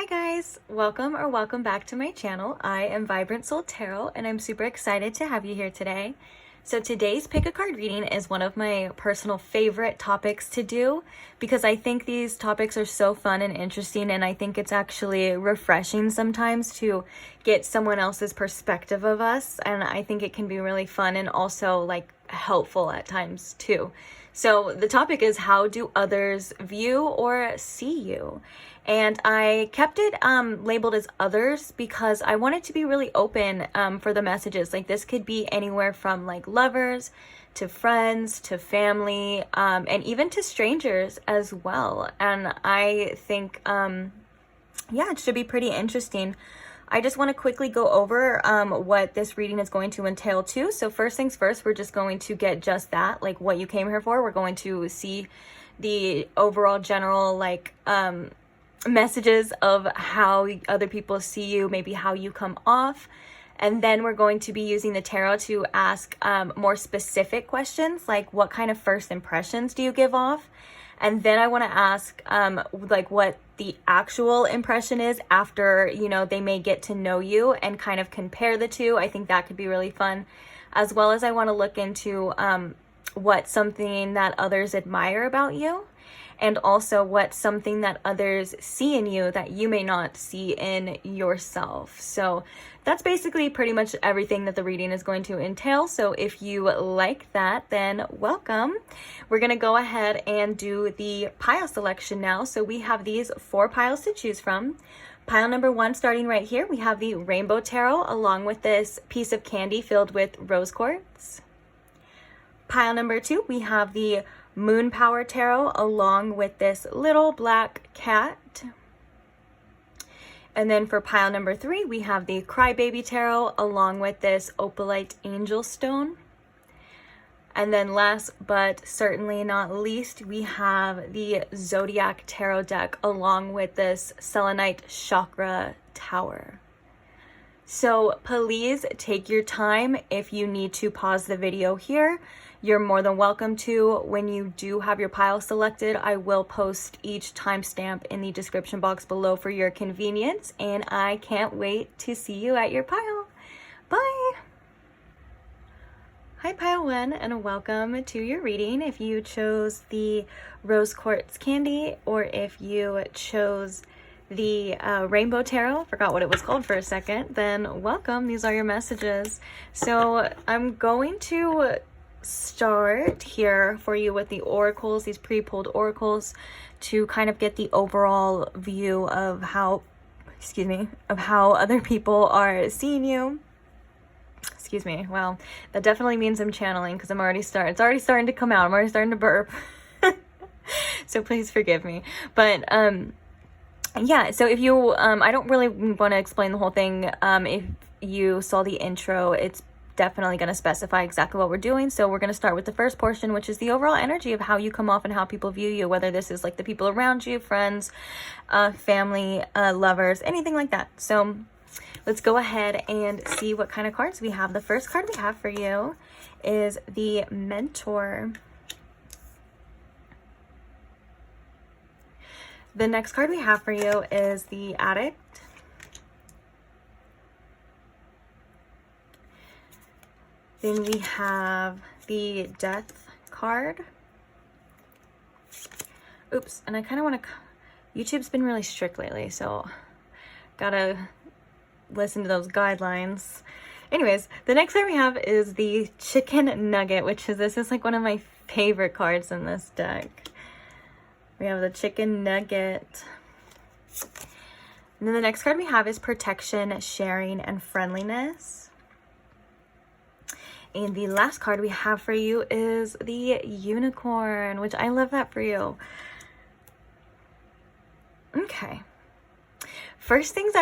Hi guys, welcome back to my channel. I am Vibrant Soul Tarot and I'm super excited to have you here today. So today's pick a card reading is one of my personal favorite topics to do because I think these topics are so fun and interesting, and I think it's actually refreshing sometimes to get someone else's perspective of us, and I think it can be really fun and also like helpful at times too. So the topic is, how do others view or see you? And I kept it labeled as others because I wanted to be really open for the messages. Like, this could be anywhere from like lovers to friends to family, and even to strangers as well. And I think, yeah, it should be pretty interesting. I just want to quickly go over what this reading is going to entail too. So first things first, we're just going to get just that, like what you came here for. We're going to see the overall general like messages of how other people see you, maybe how you come off. And then we're going to be using the tarot to ask more specific questions, like what kind of first impressions do you give off? And then I want to ask like what the actual impression is after, you know, they may get to know you, and kind of compare the two. I think that could be really fun. As well as I want to look into what's something that others admire about you, and also what's something that others see in you that you may not see in yourself. So that's basically pretty much everything that the reading is going to entail. So if you like that, then welcome. We're going to go ahead and do the pile selection now. So we have these 4 piles to choose from. Pile number 1, starting right here, we have the Rainbow Tarot along with this piece of candy filled with rose quartz. Pile number 2, we have the Moon Power Tarot along with this little black cat. And then for pile number 3, we have the Crybaby Tarot along with this opalite angel stone. And then last but certainly not least, we have the Zodiac Tarot deck along with this selenite chakra tower. So please take your time. If you need to pause the video here, you're more than welcome to. When you do have your pile selected, I will post each timestamp in the description box below for your convenience, and I can't wait to see you at your pile. Bye! Hi Pile 1, and welcome to your reading. If you chose the Rose Quartz Candy, or if you chose the Rainbow Tarot, forgot what it was called for a second, then welcome. These are your messages. So I'm going to start here for you with the oracles, these pre-pulled oracles, to kind of get the overall view of how, of how other people are seeing you. Excuse me. Well, that definitely means I'm channeling because it's already starting to come out. I'm already starting to burp. So please forgive me. But yeah, so if you I don't really want to explain the whole thing. If you saw the intro, it's definitely going to specify exactly what we're doing. So we're going to start with the first portion, which is the overall energy of how you come off and how people view you, whether this is like the people around you, friends, family, lovers, anything like that. So let's go ahead and see what kind of cards we have. The first card we have for you is the Mentor. The next card we have for you is the Addict. Then we have the Death card. Oops, and I kind of want to... YouTube's been really strict lately, so gotta listen to those guidelines. Anyways, the next card we have is the Chicken Nugget, which is, this is like one of my favorite cards in this deck. We have the Chicken Nugget. And then the next card we have is Protection, Sharing, and Friendliness. And the last card we have for you is the Unicorn, which I love that for you. Okay. First things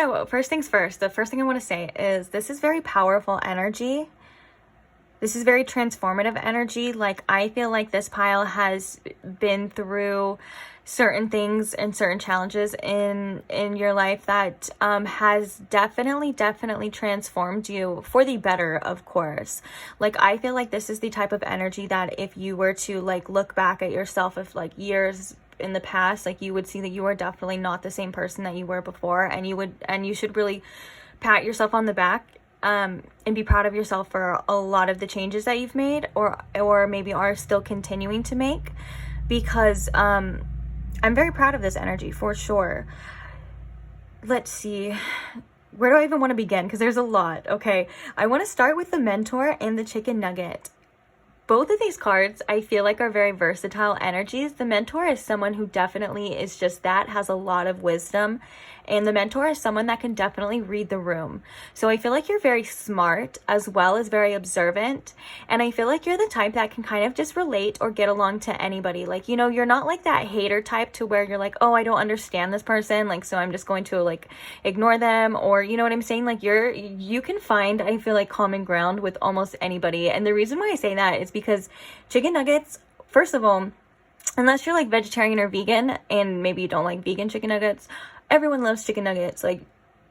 first, the first thing I want to say is this is very powerful energy. This is very transformative energy. Like, I feel like this pile has been through certain things and certain challenges in your life that has definitely transformed you for the better, of course. Like, I feel like this is the type of energy that if you were to like look back at yourself of like years in the past, like you would see that you are definitely not the same person that you were before, and you should really pat yourself on the back and be proud of yourself for a lot of the changes that you've made, or maybe are still continuing to make, because I'm very proud of this energy for sure. Let's see, where do I even want to begin? Because there's a lot. Okay, I want to start with the Mentor and the Chicken Nugget. Both of these cards, I feel like, are very versatile energies. The Mentor is someone who definitely is just that, has a lot of wisdom. And the Mentor is someone that can definitely read the room. So I feel like you're very smart as well as very observant. And I feel like you're the type that can kind of just relate or get along to anybody. Like, you know, you're not like that hater type to where you're like, oh, I don't understand this person, like, so I'm just going to like ignore them, or you know what I'm saying? Like you can find, I feel like, common ground with almost anybody. And the reason why I say that is because chicken nuggets, first of all, unless you're like vegetarian or vegan, and maybe you don't like vegan chicken nuggets, everyone loves chicken nuggets. Like,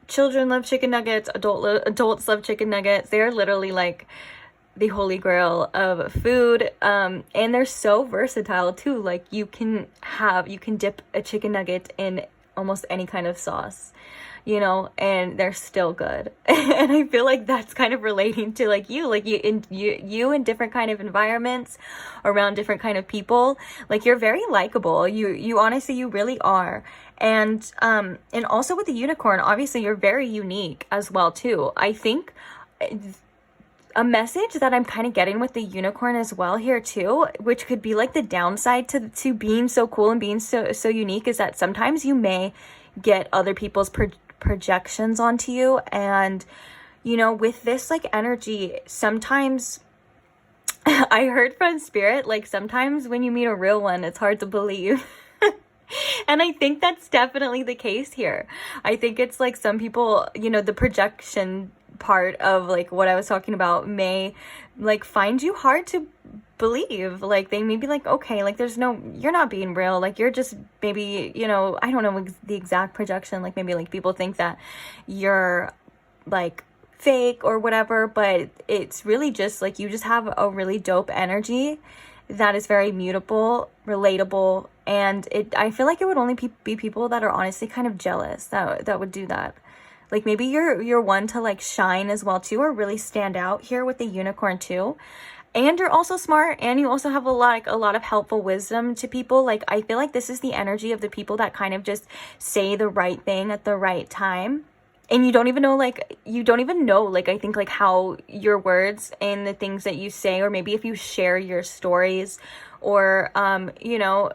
children love chicken nuggets, adults love chicken nuggets. They're literally like the holy grail of food. And they're so versatile too. Like, you can dip a chicken nugget in almost any kind of sauce, you know, and they're still good. And I feel like that's kind of relating to like you in different kind of environments, around different kind of people. Like, you're very likable. You honestly, you really are. And also with the unicorn, obviously you're very unique as well too. I think a message that I'm kind of getting with the unicorn as well here too, which could be like the downside to being so cool and being so unique, is that sometimes you may get other people's projections onto you. And you know, with this like energy, sometimes I heard from spirit, like, sometimes when you meet a real one, it's hard to believe. And I think that's definitely the case here. I think it's like some people, you know, the projection part of like what I was talking about may like find you hard to believe. Like, they may be like, okay, like you're not being real. Like, you're just maybe, you know, I don't know the exact projection. Like, maybe like people think that you're like fake or whatever, but it's really just like you just have a really dope energy that is very mutable, relatable, and I feel like it would only be people that are honestly kind of jealous that would do that. Like, maybe you're one to like shine as well too, or really stand out here with the unicorn too. And you're also smart, and you also have a lot of helpful wisdom to people. Like, I feel like this is the energy of the people that kind of just say the right thing at the right time. And you don't even know, like, I think, like, how your words and the things that you say, or maybe if you share your stories, or, you know,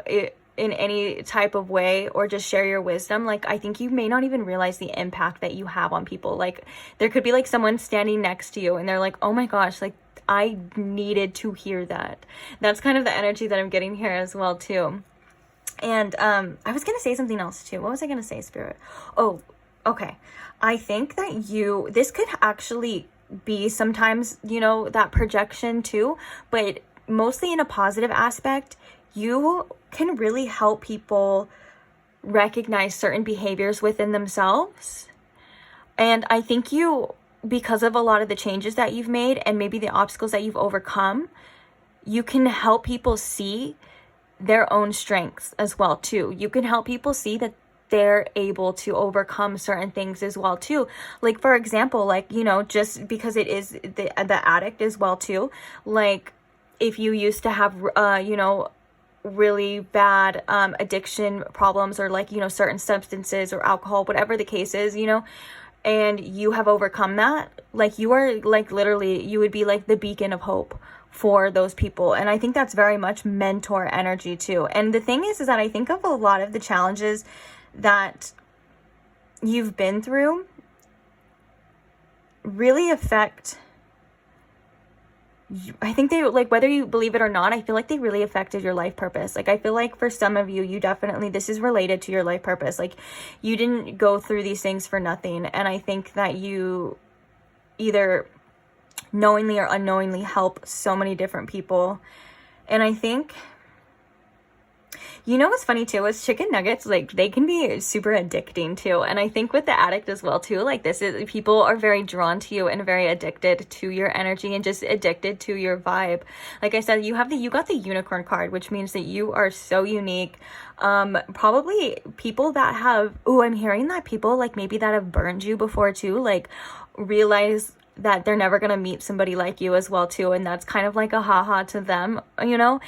in any type of way, or just share your wisdom, like, I think you may not even realize the impact that you have on people. Like, there could be, like, someone standing next to you, and they're like, oh my gosh, like, I needed to hear that. That's kind of the energy that I'm getting here as well, too. And, I was gonna say something else, too. What was I gonna say, Spirit? Oh, okay. I think that this could actually be sometimes, you know, that projection too, but mostly in a positive aspect. You can really help people recognize certain behaviors within themselves. And I think because of a lot of the changes that you've made and maybe the obstacles that you've overcome, you can help people see their own strengths as well too. You can help people see that they're able to overcome certain things as well too. Like, for example, like, you know, just because it is the addict as well too. Like, if you used to have, you know, really bad addiction problems, or like, you know, certain substances or alcohol, whatever the case is, you know, and you have overcome that, like, you are like literally, you would be like the beacon of hope for those people. And I think that's very much mentor energy too. And the thing is that I think of a lot of the challenges that you've been through really affect you. I think they, like, whether you believe it or not, I feel like they really affected your life purpose. Like, I feel like for some of you definitely, this is related to your life purpose. Like, you didn't go through these things for nothing. And I think that you either knowingly or unknowingly help so many different people. And I think You know what's funny too is chicken nuggets, like they can be super addicting too. And I think with the addict as well too, like this is, people are very drawn to you and very addicted to your energy and just addicted to your vibe. Like I said, you got the unicorn card, which means that you are so unique. Probably people that have, I'm hearing that people like maybe that have burned you before too, like realize that they're never gonna meet somebody like you as well too, and that's kind of like a haha to them, you know.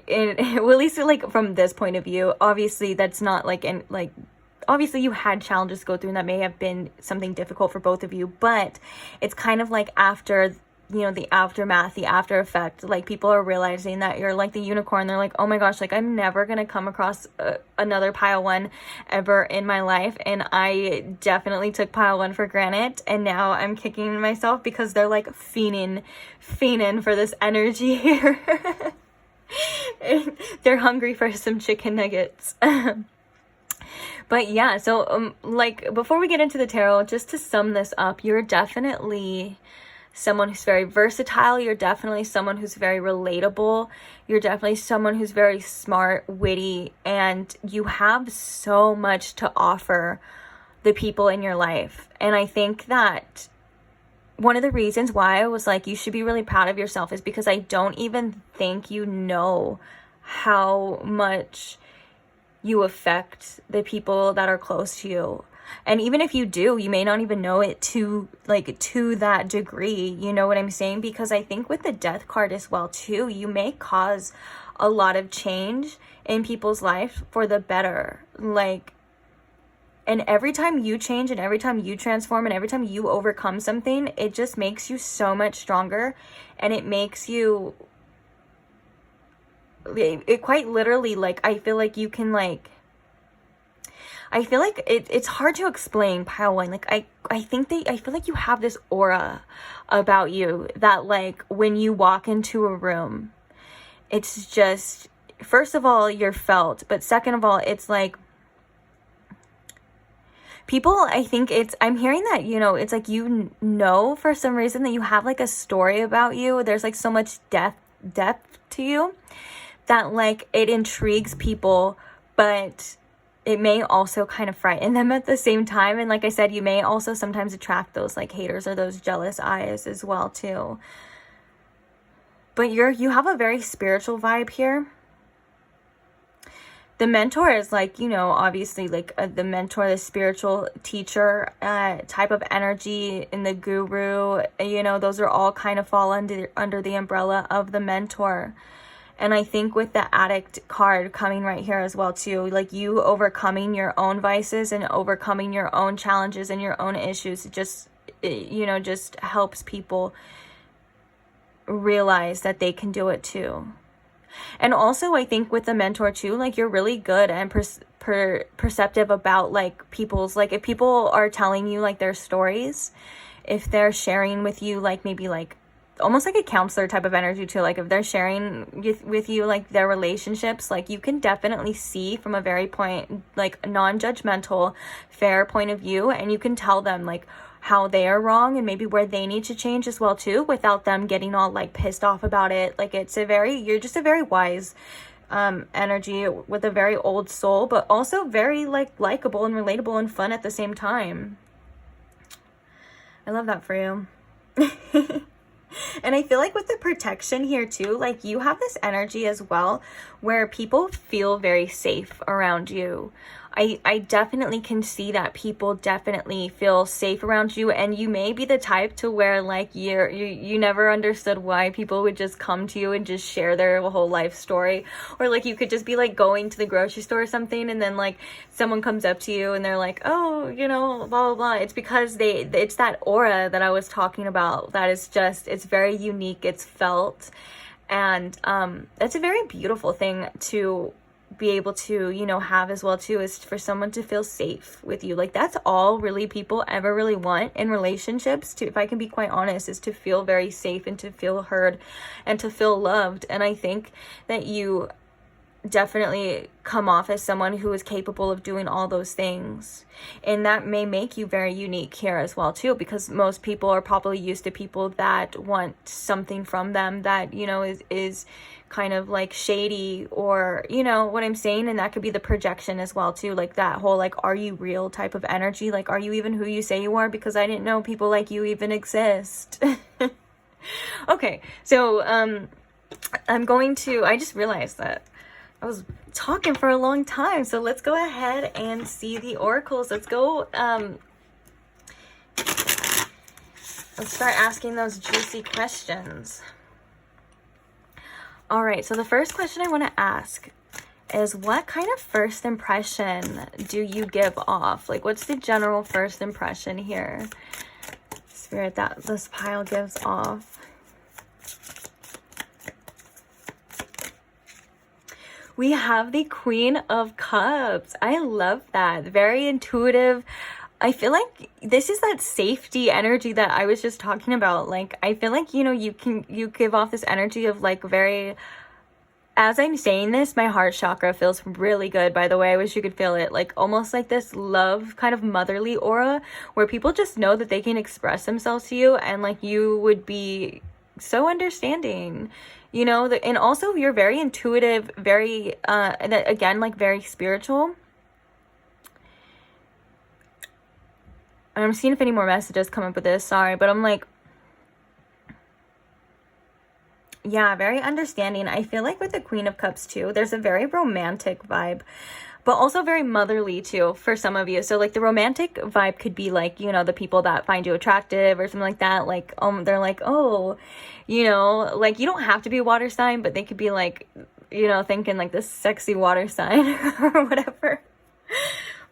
Well, at least like from this point of view, obviously that's not like, and like obviously you had challenges to go through and that may have been something difficult for both of you, but it's kind of like after, you know, the aftermath, the after effect, like people are realizing that you're like the unicorn. They're like, oh my gosh, like I'm never gonna come across another pile one ever in my life. And I definitely took pile one for granted, and now I'm kicking myself because they're like fiending for this energy here. They're hungry for some chicken nuggets. But yeah, so like before we get into the tarot, just to sum this up, you're definitely someone who's very versatile. You're definitely someone who's very relatable. You're definitely someone who's very smart, witty, and you have so much to offer the people in your life. And I think that one of the reasons why I was like, you should be really proud of yourself is because I don't even think you know how much you affect the people that are close to you. And even if you do, you may not even know it to that degree, you know what I'm saying? Because I think with the death card as well too, you may cause a lot of change in people's life for the better. Like, and every time you change and every time you transform and every time you overcome something, it just makes you so much stronger, and it makes you, it quite literally, like, I feel like you can like, I feel like it's hard to explain, pile one. Like I feel like you have this aura about you that like when you walk into a room, it's just, first of all, you're felt, but second of all, it's like people, I think I'm hearing that, you know, it's like, you know, for some reason that you have like a story about you. There's like so much depth to you that like it intrigues people, but it may also kind of frighten them at the same time. And like I said, you may also sometimes attract those like haters or those jealous eyes as well too. But you have a very spiritual vibe here. The mentor is like, you know, obviously like the mentor, the spiritual teacher type of energy, and the guru, you know, those are all kind of fall under the umbrella of the mentor. And I think with the addict card coming right here as well too, like you overcoming your own vices and overcoming your own challenges and your own issues, you know, just helps people realize that they can do it too. And also I think with the mentor too, like you're really good and perceptive about like people's, like if people are telling you like their stories, if they're sharing with you like maybe like almost like a counselor type of energy too, like if they're sharing with you like their relationships, like you can definitely see from a very non-judgmental, fair point of view, and you can tell them like how they are wrong and maybe where they need to change as well too, without them getting all like pissed off about it. Like you're just a very wise energy with a very old soul, but also very like likable and relatable and fun at the same time. I love that for you. And I feel like with the protection here too, like you have this energy as well where people feel very safe around you. I definitely can see that people definitely feel safe around you, and you may be the type to where like you never understood why people would just come to you and just share their whole life story, or like you could just be like going to the grocery store or something, and then like someone comes up to you and they're like, oh, you know, blah blah blah. It's because it's that aura that I was talking about that is just, it's very unique, it's felt, and that's a very beautiful thing to be able to, you know, have as well too, is for someone to feel safe with you. Like that's all really people ever really want in relationships, to, if I can be quite honest, is to feel very safe and to feel heard and to feel loved. And I think that you definitely come off as someone who is capable of doing all those things. And that may make you very unique here as well too, because most people are probably used to people that want something from them that, you know, is kind of like shady, or, you know what I'm saying? And that could be the projection as well too, like that whole like, are you real type of energy, like, are you even who you say you are? Because I didn't know people like you even exist. Okay, so I just realized that I was talking for a long time, so let's go ahead and see the oracles. Let's go, let's start asking those juicy questions. All right, so the first question I want to ask is, what kind of first impression do you give off? Like, what's the general first impression here, Spirit, that this pile gives off? We have the Queen of Cups. I love that. Very intuitive. I feel like this is that safety energy that I was just talking about. Like, I feel like, you know, you give off this energy of like very, as I'm saying this, my heart chakra feels really good, by the way. I wish you could feel it. Like almost like this love kind of motherly aura where people just know that they can express themselves to you, and like you would be so understanding. You know, and also you're very intuitive, very, again, like very spiritual. I'm seeing if any more messages come up with this, sorry, but I'm like, yeah, very understanding. I feel like with the Queen of Cups too, there's a very romantic vibe, but also very motherly too for some of you. So like the romantic vibe could be like, you know, the people that find you attractive or something like that. Like, they're like, oh, you know, like you don't have to be a water sign, but they could be like, you know, thinking like this sexy water sign or whatever.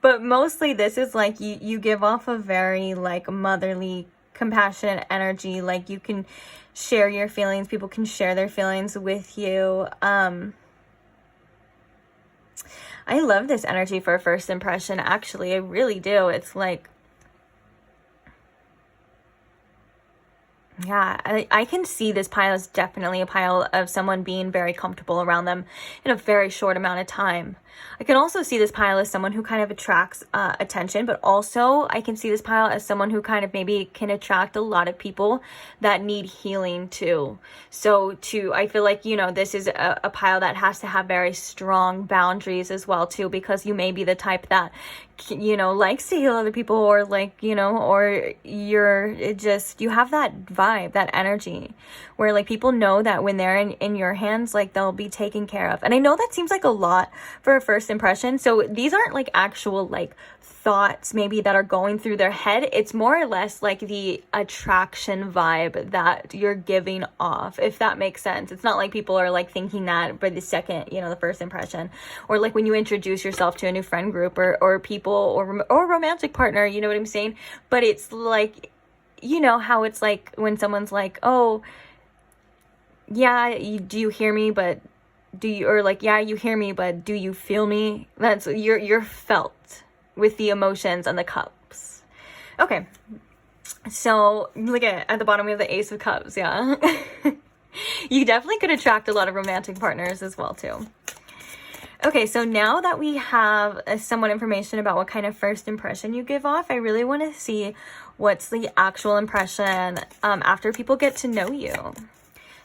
But mostly this is like you give off a very like motherly, compassionate energy. Like you can share your feelings. People can share their feelings with you. I love this energy for a first impression, actually. I really do. It's like, yeah, I can see this pile is definitely a pile of someone being very comfortable around them in a very short amount of time. I can also see this pile as someone who kind of attracts attention, but also I can see this pile as someone who kind of maybe can attract a lot of people that need healing too. So I feel like, you know, this is a pile that has to have very strong boundaries as well too, because you may be the type that, you know, likes to heal other people, or like, you know, or you have that vibe, that energy where like people know that when they're in your hands, like they'll be taken care of. And I know that seems like a lot for a first impression. So these aren't like actual like thoughts maybe that are going through their head. It's more or less like the attraction vibe that you're giving off, if that makes sense. It's not like people are like thinking that by the second, you know, the first impression, or like when you introduce yourself to a new friend group or people or romantic partner, you know what I'm saying? But it's like, you know how it's like when someone's like, oh yeah, do you hear me, but do you, or like, yeah, you hear me, but do you feel me? That's you're felt with the emotions and the cups. Okay, so look at the bottom we have the Ace of Cups. Yeah. You definitely could attract a lot of romantic partners as well too. Okay, so now that we have somewhat information about what kind of first impression you give off, I really want to see what's the actual impression after people get to know you.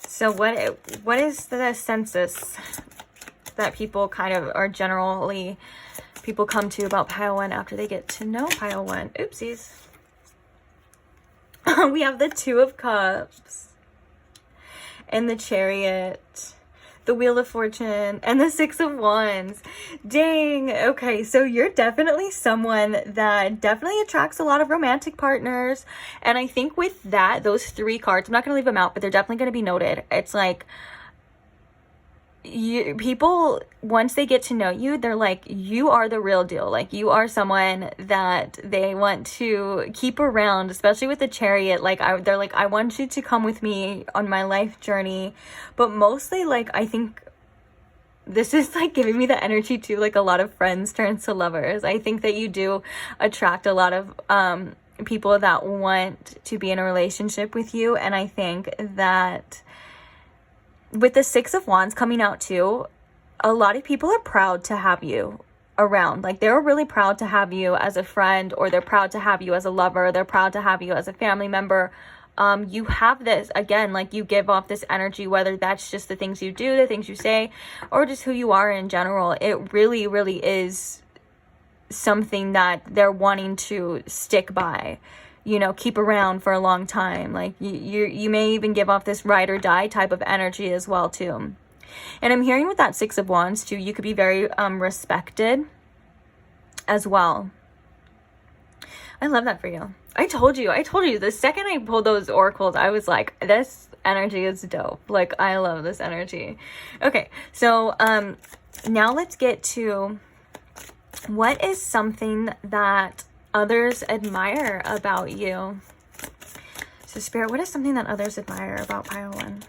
So what is the census that people kind of, or generally people come to about pile one after they get to know pile one? Oopsies. We have the Two of Cups and the Chariot, the Wheel of Fortune, and the Six of Wands. Dang. Okay, so you're definitely someone that definitely attracts a lot of romantic partners. And I think with that, those three cards, I'm not going to leave them out, but they're definitely going to be noted. It's like, people, once they get to know you, they're like, you are the real deal. Like, you are someone that they want to keep around, especially with the Chariot. Like, they're like, I want you to come with me on my life journey. But mostly, like, I think this is like giving me the energy to like a lot of friends turns to lovers. I think that you do attract a lot of people that want to be in a relationship with you. And I think that with the Six of Wands coming out too, a lot of people are proud to have you around. Like, they're really proud to have you as a friend, or they're proud to have you as a lover, they're proud to have you as a family member. You have this, again, like, you give off this energy, whether that's just the things you do, the things you say, or just who you are in general. It really, really is something that they're wanting to stick by, you know, keep around for a long time. Like, you may even give off this ride or die type of energy as well too. And I'm hearing with that Six of Wands too, you could be very respected as well. I love that for you. I told you, the second I pulled those oracles, I was like, this energy is dope. Like, I love this energy. Okay, so now let's get to what is something that others admire about you. So Spirit, what is something that others admire about Pile 1?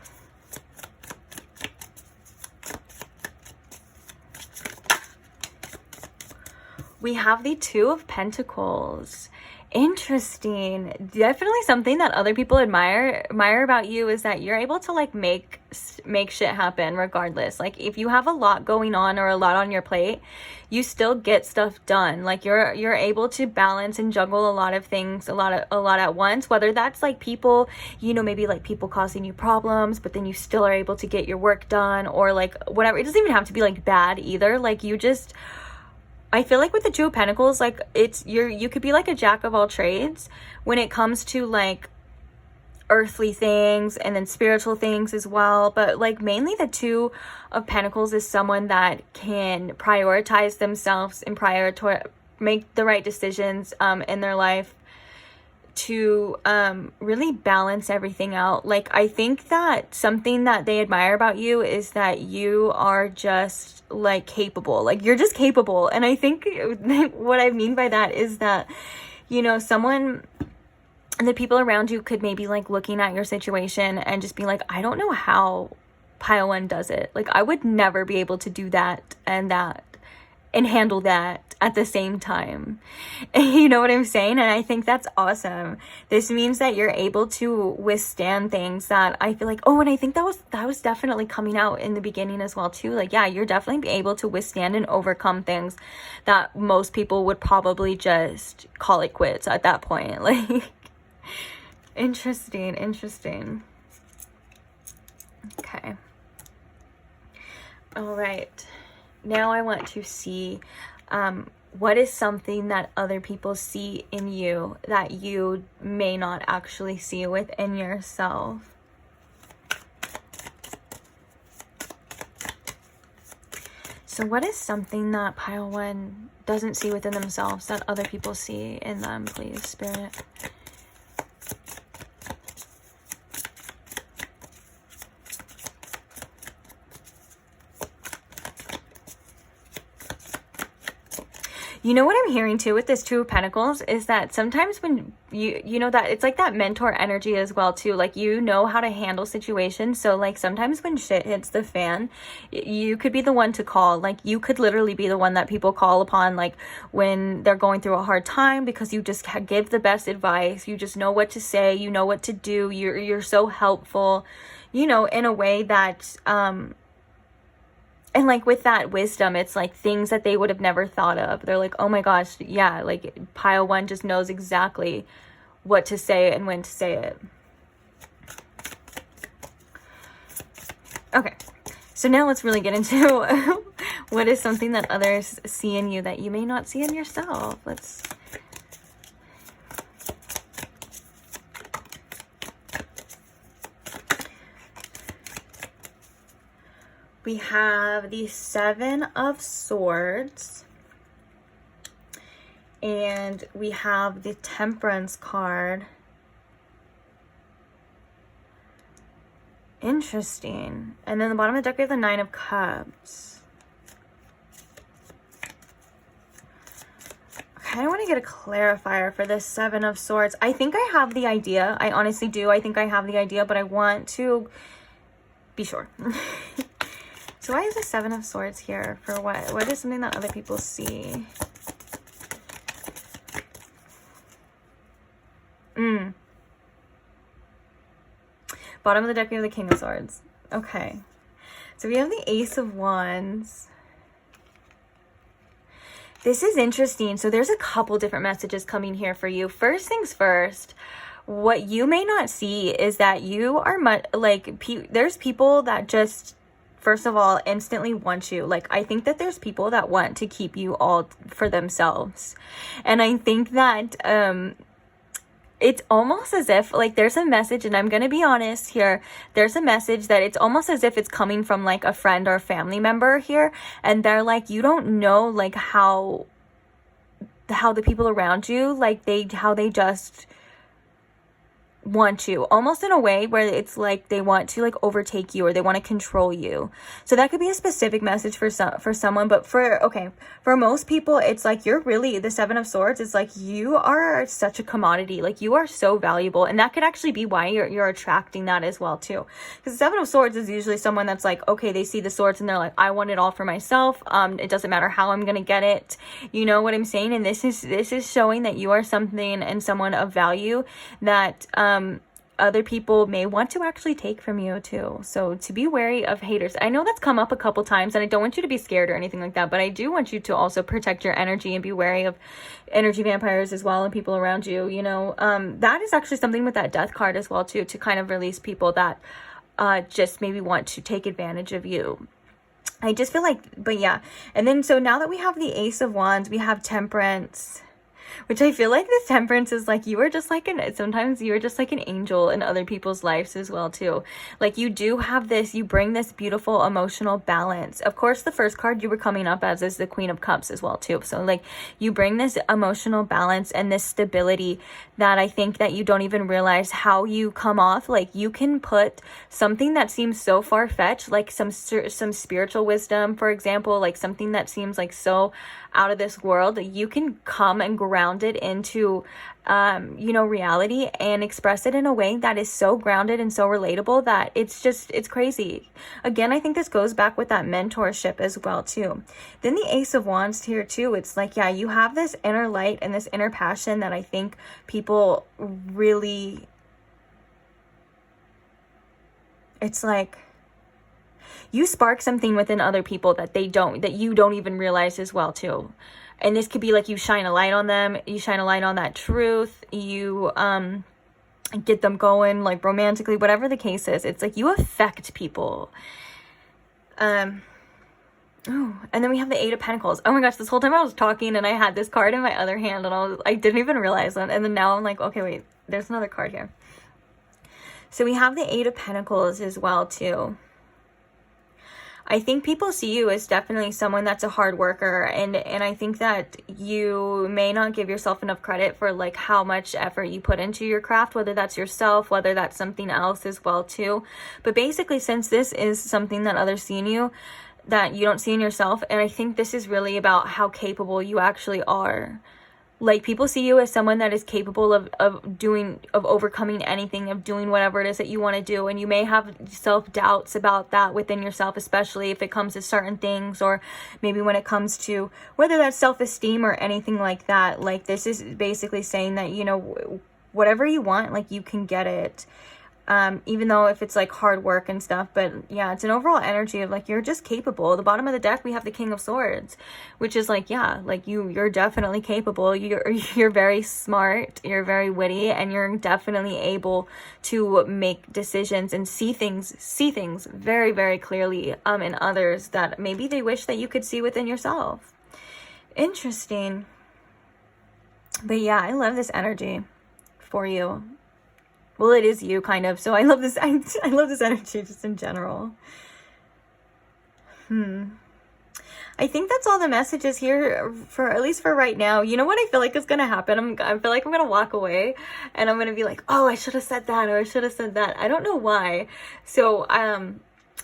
We have the Two of Pentacles. Interesting. Definitely something that other people admire about you is that you're able to like make shit happen regardless. Like, if you have a lot going on or a lot on your plate, you still get stuff done. Like, you're able to balance and juggle a lot of things a lot at once, whether that's like people, you know, maybe like people causing you problems, but then you still are able to get your work done, or like whatever. It doesn't even have to be like bad either. Like, you just, I feel like with the Two of Pentacles, like, you could be like a jack of all trades when it comes to like earthly things and then spiritual things as well. But like, mainly the Two of Pentacles is someone that can prioritize themselves and make the right decisions in their life to really balance everything out. Like, I think that something that they admire about you is that you are just like capable. Like, you're just capable. And I think what I mean by that is that, you know, the people around you could maybe like looking at your situation and just be like, I don't know how Pile 1 does it. Like, I would never be able to do that and handle that at the same time. You know what I'm saying? And I think that's awesome. This means that you're able to withstand things that I feel like, oh, and I think that was definitely coming out in the beginning as well too. Like, yeah, you're definitely able to withstand and overcome things that most people would probably just call it quits at that point. Like, interesting. Okay. All right. Now I want to see what is something that other people see in you that you may not actually see within yourself. So what is something that Pile 1 doesn't see within themselves that other people see in them, please, Spirit? You know what I'm hearing too with this Two of Pentacles is that sometimes when you know that it's like that mentor energy as well too. Like, you know how to handle situations. So like, sometimes when shit hits the fan, you could be the one to call. Like, you could literally be the one that people call upon, like when they're going through a hard time, because you just give the best advice. You just know what to say. You know what to do. You're so helpful, you know, in a way that and like with that wisdom, it's like things that they would have never thought of. They're like, oh my gosh, yeah, like Pile 1 just knows exactly what to say and when to say it. Okay, so now let's really get into what is something that others see in you that you may not see in yourself. We have the Seven of Swords, and we have the Temperance card. Interesting. And then the bottom of the deck, we have the Nine of Cups. I kind of want to get a clarifier for this Seven of Swords. I think I have the idea. I honestly do. I think I have the idea, but I want to be sure. So why is the Seven of Swords here? For what? What is something that other people see? Bottom of the deck, we have the King of Swords. Okay. So we have the Ace of Wands. This is interesting. So there's a couple different messages coming here for you. First things first, what you may not see is that you are there's people that just, first of all, instantly want you. Like, I think that there's people that want to keep you all for themselves. And I think that it's almost as if, like, there's a message, and I'm going to be honest here, there's a message that it's almost as if it's coming from, like, a friend or a family member here, and they're like, you don't know, like, how the people around you, like, how they just want you, almost in a way where it's like they want to, like, overtake you, or they want to control you. So that could be a specific message for someone, but for most people, it's like, you're really, the Seven of Swords is like, you are such a commodity, like, you are so valuable, and that could actually be why you're attracting that as well too, because the Seven of Swords is usually someone that's like, okay, they see the swords and they're like, I want it all for myself, it doesn't matter how I'm gonna get it, you know what I'm saying? And this is showing that you are something and someone of value that other people may want to actually take from you too. So to be wary of haters. I know that's come up a couple times, and I don't want you to be scared or anything like that, but I do want you to also protect your energy and be wary of energy vampires as well, and people around you, you know. That is actually something with that Death card as well too, to kind of release people that just maybe want to take advantage of you. I just feel like, but yeah. And then, so now that we have the Ace of Wands, we have Temperance, which I feel like this Temperance is like, you are just like sometimes you are just like an angel in other people's lives as well too. Like, you do have this, you bring this beautiful emotional balance. Of course, the first card you were coming up as is the Queen of Cups as well too. So like, you bring this emotional balance and this stability that I think that you don't even realize how you come off. Like, you can put something that seems so far-fetched, like some spiritual wisdom, for example, like something that seems like so out of this world, you can come and ground it into reality, and express it in a way that is so grounded and so relatable that it's crazy. Again, I think this goes back with that mentorship as well too. Then the Ace of Wands here too, it's like, yeah, you have this inner light and this inner passion that I think people really, it's like, you spark something within other people that you don't even realize as well too. And this could be like, you shine a light on them, you shine a light on that truth, you get them going, like, romantically, whatever the case is. It's like, you affect people. And then we have the Eight of Pentacles. Oh my gosh, this whole time I was talking and I had this card in my other hand, and I didn't even realize it. And then now I'm like, okay, wait, there's another card here. So we have the Eight of Pentacles as well too. I think people see you as definitely someone that's a hard worker, and I think that you may not give yourself enough credit for, like, how much effort you put into your craft, whether that's yourself, whether that's something else as well too. But basically, since this is something that others see in you that you don't see in yourself, and I think this is really about how capable you actually are. Like, people see you as someone that is capable of overcoming anything, of doing whatever it is that you want to do. And you may have self-doubts about that within yourself, especially if it comes to certain things, or maybe when it comes to whether that's self-esteem or anything like that. Like, this is basically saying that, you know, whatever you want, like, you can get it. Even though if it's like hard work and stuff, but yeah, it's an overall energy of like, you're just capable. At the bottom of the deck, we have the King of Swords, which is like, yeah, like you're definitely capable. You're very smart, you're very witty, and you're definitely able to make decisions and see things very, very clearly, in others that maybe they wish that you could see within yourself. Interesting. But yeah, I love this energy for you. Well, it is you, kind of. So I love this. I love this energy just in general. I think that's all the messages here, for at least for right now. You know what I feel like is going to happen? I feel like I'm going to walk away and I'm going to be like, oh, I should have said that, or I should have said that. I don't know why. So,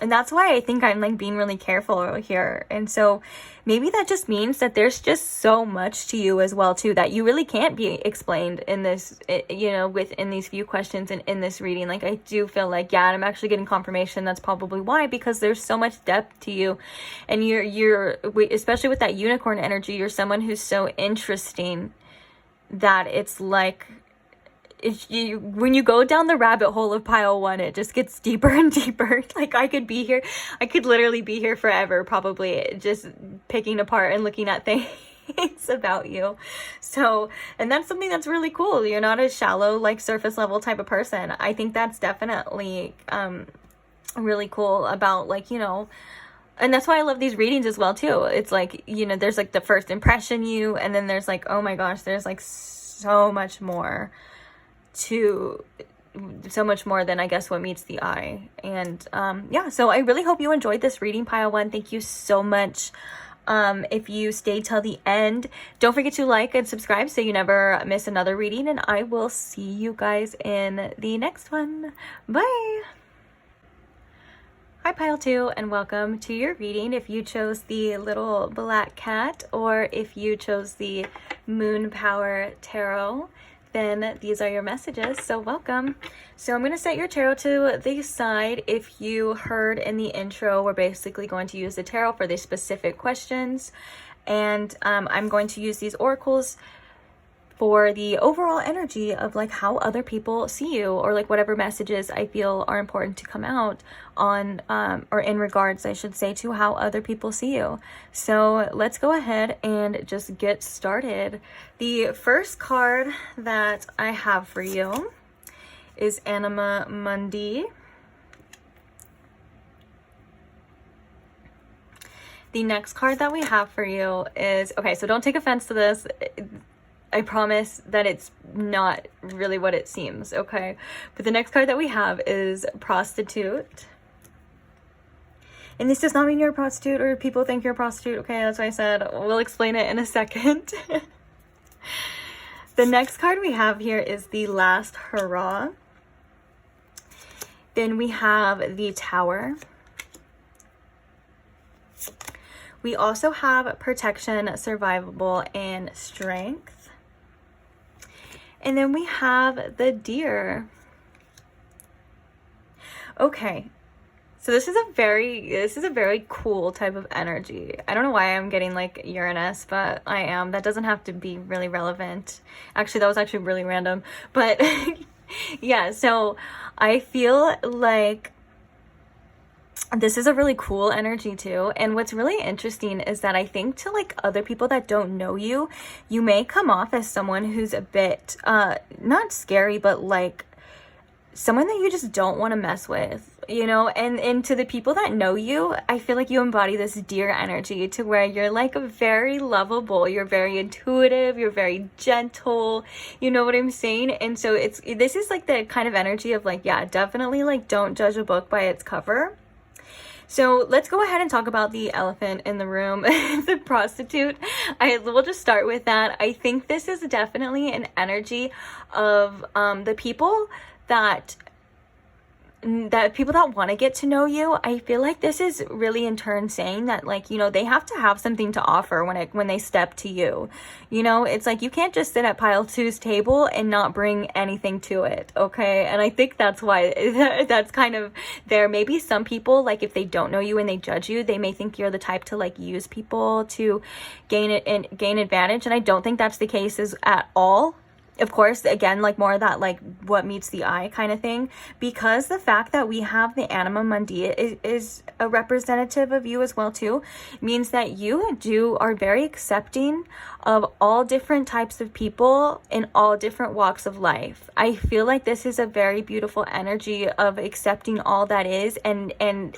and that's why I think I'm like being really careful here. And so maybe that just means that there's just so much to you as well too, that you really can't be explained in this, you know, within these few questions and in this reading. Like, I do feel like, yeah, I'm actually getting confirmation that's probably why, because there's so much depth to you. And you're especially with that unicorn energy, you're someone who's so interesting that it's like, when you go down the rabbit hole of pile 1, it just gets deeper and deeper. Like I could literally be here forever, probably just picking apart and looking at things about you. So, and that's something that's really cool. You're not a shallow, like surface level type of person. I think that's definitely really cool about, like, you know, and that's why I love these readings as well too. It's like, you know, there's like the first impression you, and then there's like, oh my gosh, there's like so much more than I guess what meets the eye. And yeah, so I really hope you enjoyed this reading, pile 1. Thank you so much. If you stayed till the end, don't forget to like and subscribe so you never miss another reading, and I will see you guys in the next one. Bye. Hi pile 2, and welcome to your reading. If you chose the little black cat, or if you chose the Moon Power Tarot, then these are your messages, so welcome. So I'm going to set your tarot to the side. If you heard in the intro, we're basically going to use the tarot for the specific questions, and I'm going to use these oracles for the overall energy of like how other people see you, or like whatever messages I feel are important to come out on, or in regards, I should say, to how other people see you. So let's go ahead and just get started. The first card that I have for you is Anima Mundi. The next card that we have for you is, okay, so don't take offense to this. I promise that it's not really what it seems, okay? But the next card that we have is Prostitute. And this does not mean you're a prostitute or people think you're a prostitute, okay? That's what I said. We'll explain it in a second. The next card we have here is the Last Hurrah. Then we have the Tower. We also have Protection, Survivable, and Strength. And then we have the Deer. Okay, so this is a very cool type of energy. I don't know why I'm getting like Uranus, but I am. That doesn't have to be really relevant. Actually, that was actually really random. But yeah, so I feel like this is a really cool energy too. And what's really interesting is that I think to like other people that don't know you, you may come off as someone who's a bit not scary, but like someone that you just don't want to mess with, you know. And to the people that know you, I feel like you embody this Deer energy, to where you're like very lovable, you're very intuitive, you're very gentle, you know what I'm saying? And so this is like the kind of energy of like, yeah, definitely like don't judge a book by its cover. So let's go ahead and talk about the elephant in the room, the Prostitute. We'll just start with that. I think this is definitely an energy of the people that want to get to know you. I feel like this is really in turn saying that, like, you know, they have to have something to offer when they step to you. You know, it's like you can't just sit at pile 2's table and not bring anything to it, okay? And I think that's why that's kind of there. Maybe some people, like, if they don't know you and they judge you, they may think you're the type to like use people to gain advantage, and I don't think that's the case at all. Of course, again, like more of that, like what meets the eye kind of thing, because the fact that we have the Anima Mundi is a representative of you as well too, means that you are very accepting of all different types of people in all different walks of life. I feel like this is a very beautiful energy of accepting all that is and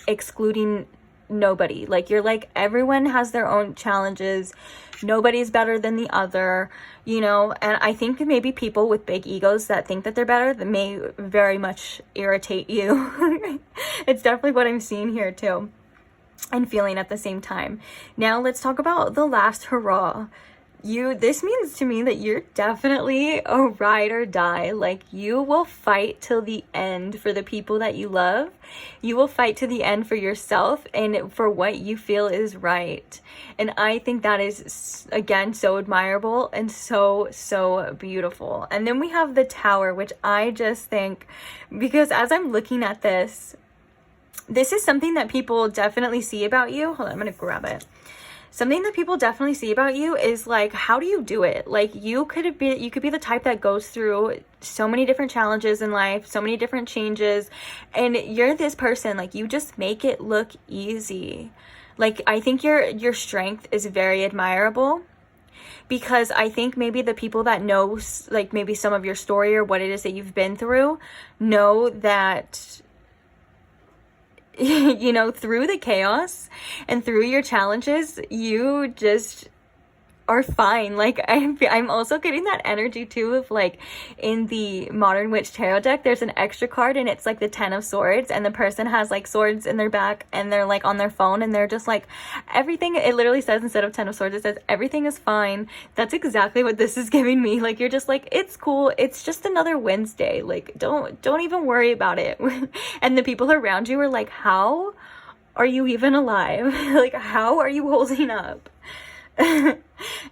excluding nobody. Like, you're like, everyone has their own challenges, nobody's better than the other, you know. And I think maybe people with big egos that think that they're better, that may very much irritate you. It's definitely what I'm seeing here too, and feeling at the same time. Now let's talk about the Last Hurrah. This means to me that you're definitely a ride or die. Like, you will fight till the end for the people that you love. You will fight to the end for yourself and for what you feel is right. And I think that is, again, so admirable and so, so beautiful. And then we have the Tower, which I just think, because as I'm looking at this is something that people definitely see about you. Hold on, I'm going to grab it. something that people definitely see about you is like, how do you do it? Like, you could be the type that goes through so many different challenges in life, so many different changes, and you're this person, like, you just make it look easy. Like, I think your strength is very admirable, because I think maybe the people that know, like, maybe some of your story or what it is that you've been through, know that you know, through the chaos and through your challenges, you just are fine. Like, I'm also getting that energy too of, like, in the Modern Witch Tarot deck, there's an extra card and it's like the 10 of Swords, and the person has like swords in their back and they're like on their phone and they're just like, everything, it literally says, instead of 10 of Swords, it says everything is fine. That's exactly what this is giving me. Like, you're just like, it's cool, it's just another Wednesday, like, don't even worry about it. And the people around you are like, how are you even alive? Like, how are you holding up?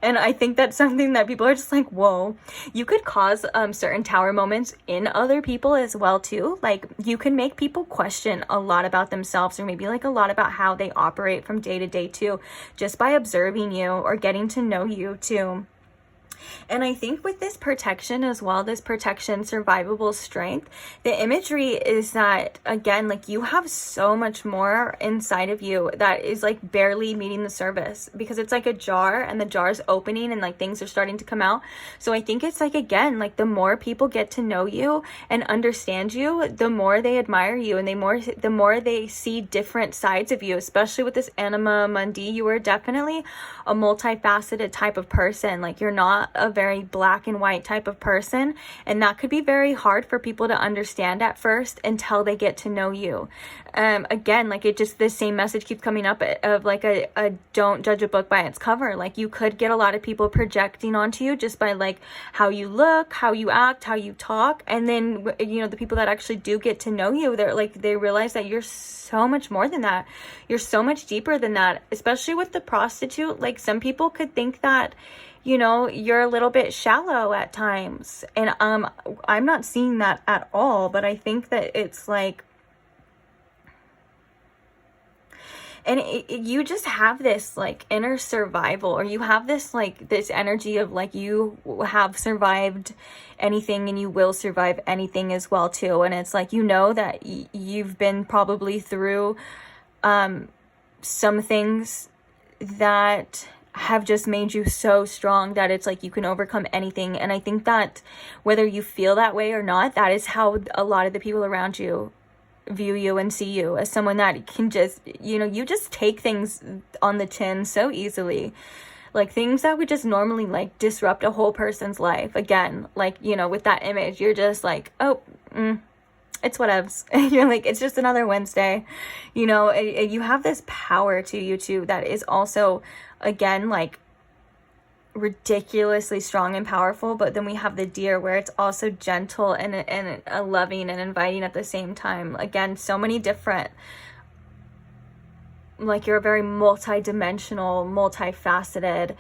And I think that's something that people are just like, whoa. You could cause certain tower moments in other people as well too. Like, you can make people question a lot about themselves, or maybe like a lot about how they operate from day to day too, just by observing you or getting to know you too. And I think with this protection as well, this protection, survivable strength, the imagery is that, again, like, you have so much more inside of you that is like barely meeting the surface, because it's like a jar and the jar is opening and like things are starting to come out. So I think it's like, again, like, the more people get to know you and understand you, the more they admire you, and the more they see different sides of you, especially with this Anima Mundi. You are definitely a multifaceted type of person. Like, you're not a very black and white type of person, and that could be very hard for people to understand at first until they get to know you. Again, like, it just, this same message keeps coming up of like a don't judge a book by its cover. Like, you could get a lot of people projecting onto you just by like how you look, how you act, how you talk, and then, you know, the people that actually do get to know you, they're like, they realize that you're so much more than that. You're so much deeper than that. Especially with the prostitute, like, some people could think that, you know, you're a little bit shallow at times, and I'm not seeing that at all. But I think that it's like, and you just have this like inner survival, or you have this like this energy of like, you have survived anything and you will survive anything as well too. And it's like, you know, that you've been probably through some things that have just made you so strong that it's like you can overcome anything. And I think that whether you feel that way or not, that is how a lot of the people around you view you and see you, as someone that can just, you know, you just take things on the chin so easily. Like, things that would just normally like disrupt a whole person's life. Again, like, you know, with that image, you're just like, oh, it's whatevs. You're like, it's just another Wednesday. You know, you have this power to you too that is also, again, like, ridiculously strong and powerful. But then we have the Deer, where it's also gentle and loving and inviting at the same time. Again, so many different, like, you're very multi-dimensional, multifaceted.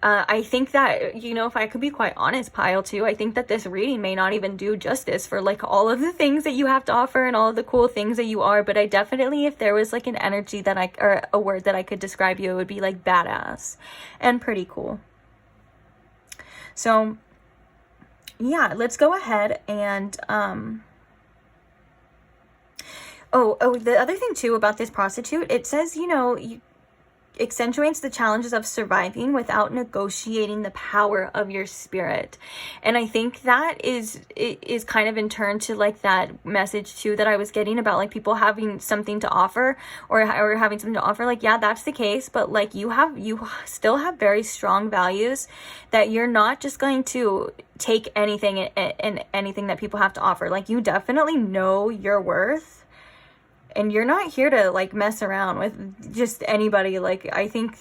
I think that, you know, if I could be quite honest, Pile, too, I think that this reading may not even do justice for like all of the things that you have to offer and all of the cool things that you are. But I definitely, if there was like an energy that or a word that I could describe you, it would be like badass and pretty cool. So yeah, let's go ahead and the other thing too about this prostitute, it says, you know, accentuates the challenges of surviving without negotiating the power of your spirit. And I think that is kind of in turn to like that message too that I was getting about like people having something to offer or having something to offer. Like, yeah, that's the case, but like you still have very strong values that you're not just going to take anything and anything that people have to offer. Like, you definitely know your worth. And you're not here to like mess around with just anybody. Like, I think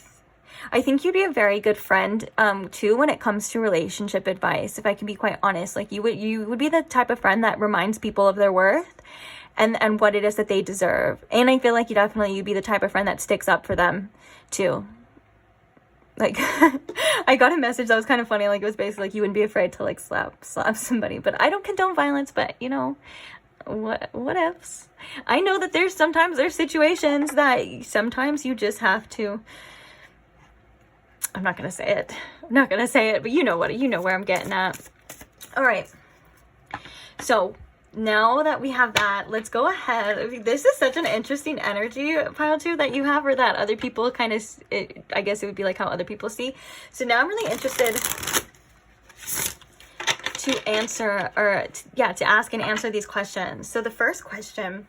you'd be a very good friend too when it comes to relationship advice, if I can be quite honest. Like, you would be the type of friend that reminds people of their worth and what it is that they deserve. And I feel like you'd be the type of friend that sticks up for them too. Like, I got a message that was kind of funny. Like, it was basically like, you wouldn't be afraid to like slap somebody. But I don't condone violence, but you know, what ifs? I know that there's situations that sometimes you just have to I'm not going to say it. I'm not going to say it, but you know where I'm getting at. All right. So now that we have that, let's go ahead. This is such an interesting energy, pile 2, that you have, or that other people kind of, I guess it would be like how other people see. So now I'm really interested to answer, or to ask and answer these questions. So the first question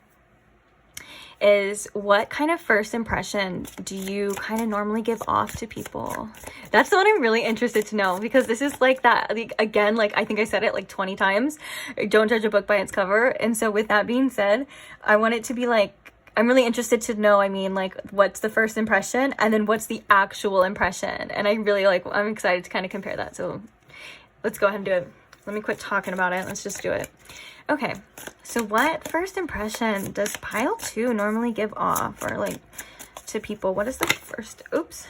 is, what kind of first impression do you kind of normally give off to people? That's the one I'm really interested to know, because this is like that, like, again, like I think I said it like 20 times, don't judge a book by its cover. And so with that being said, I want it to be like, I'm really interested to know, I mean, like, what's the first impression, and then what's the actual impression? And I really I'm excited to kind of compare that. So let's go ahead and do it. Let me quit talking about it. Let's just do it. Okay, so what first impression does pile 2 normally give off, or like to people? What is the first? Oops.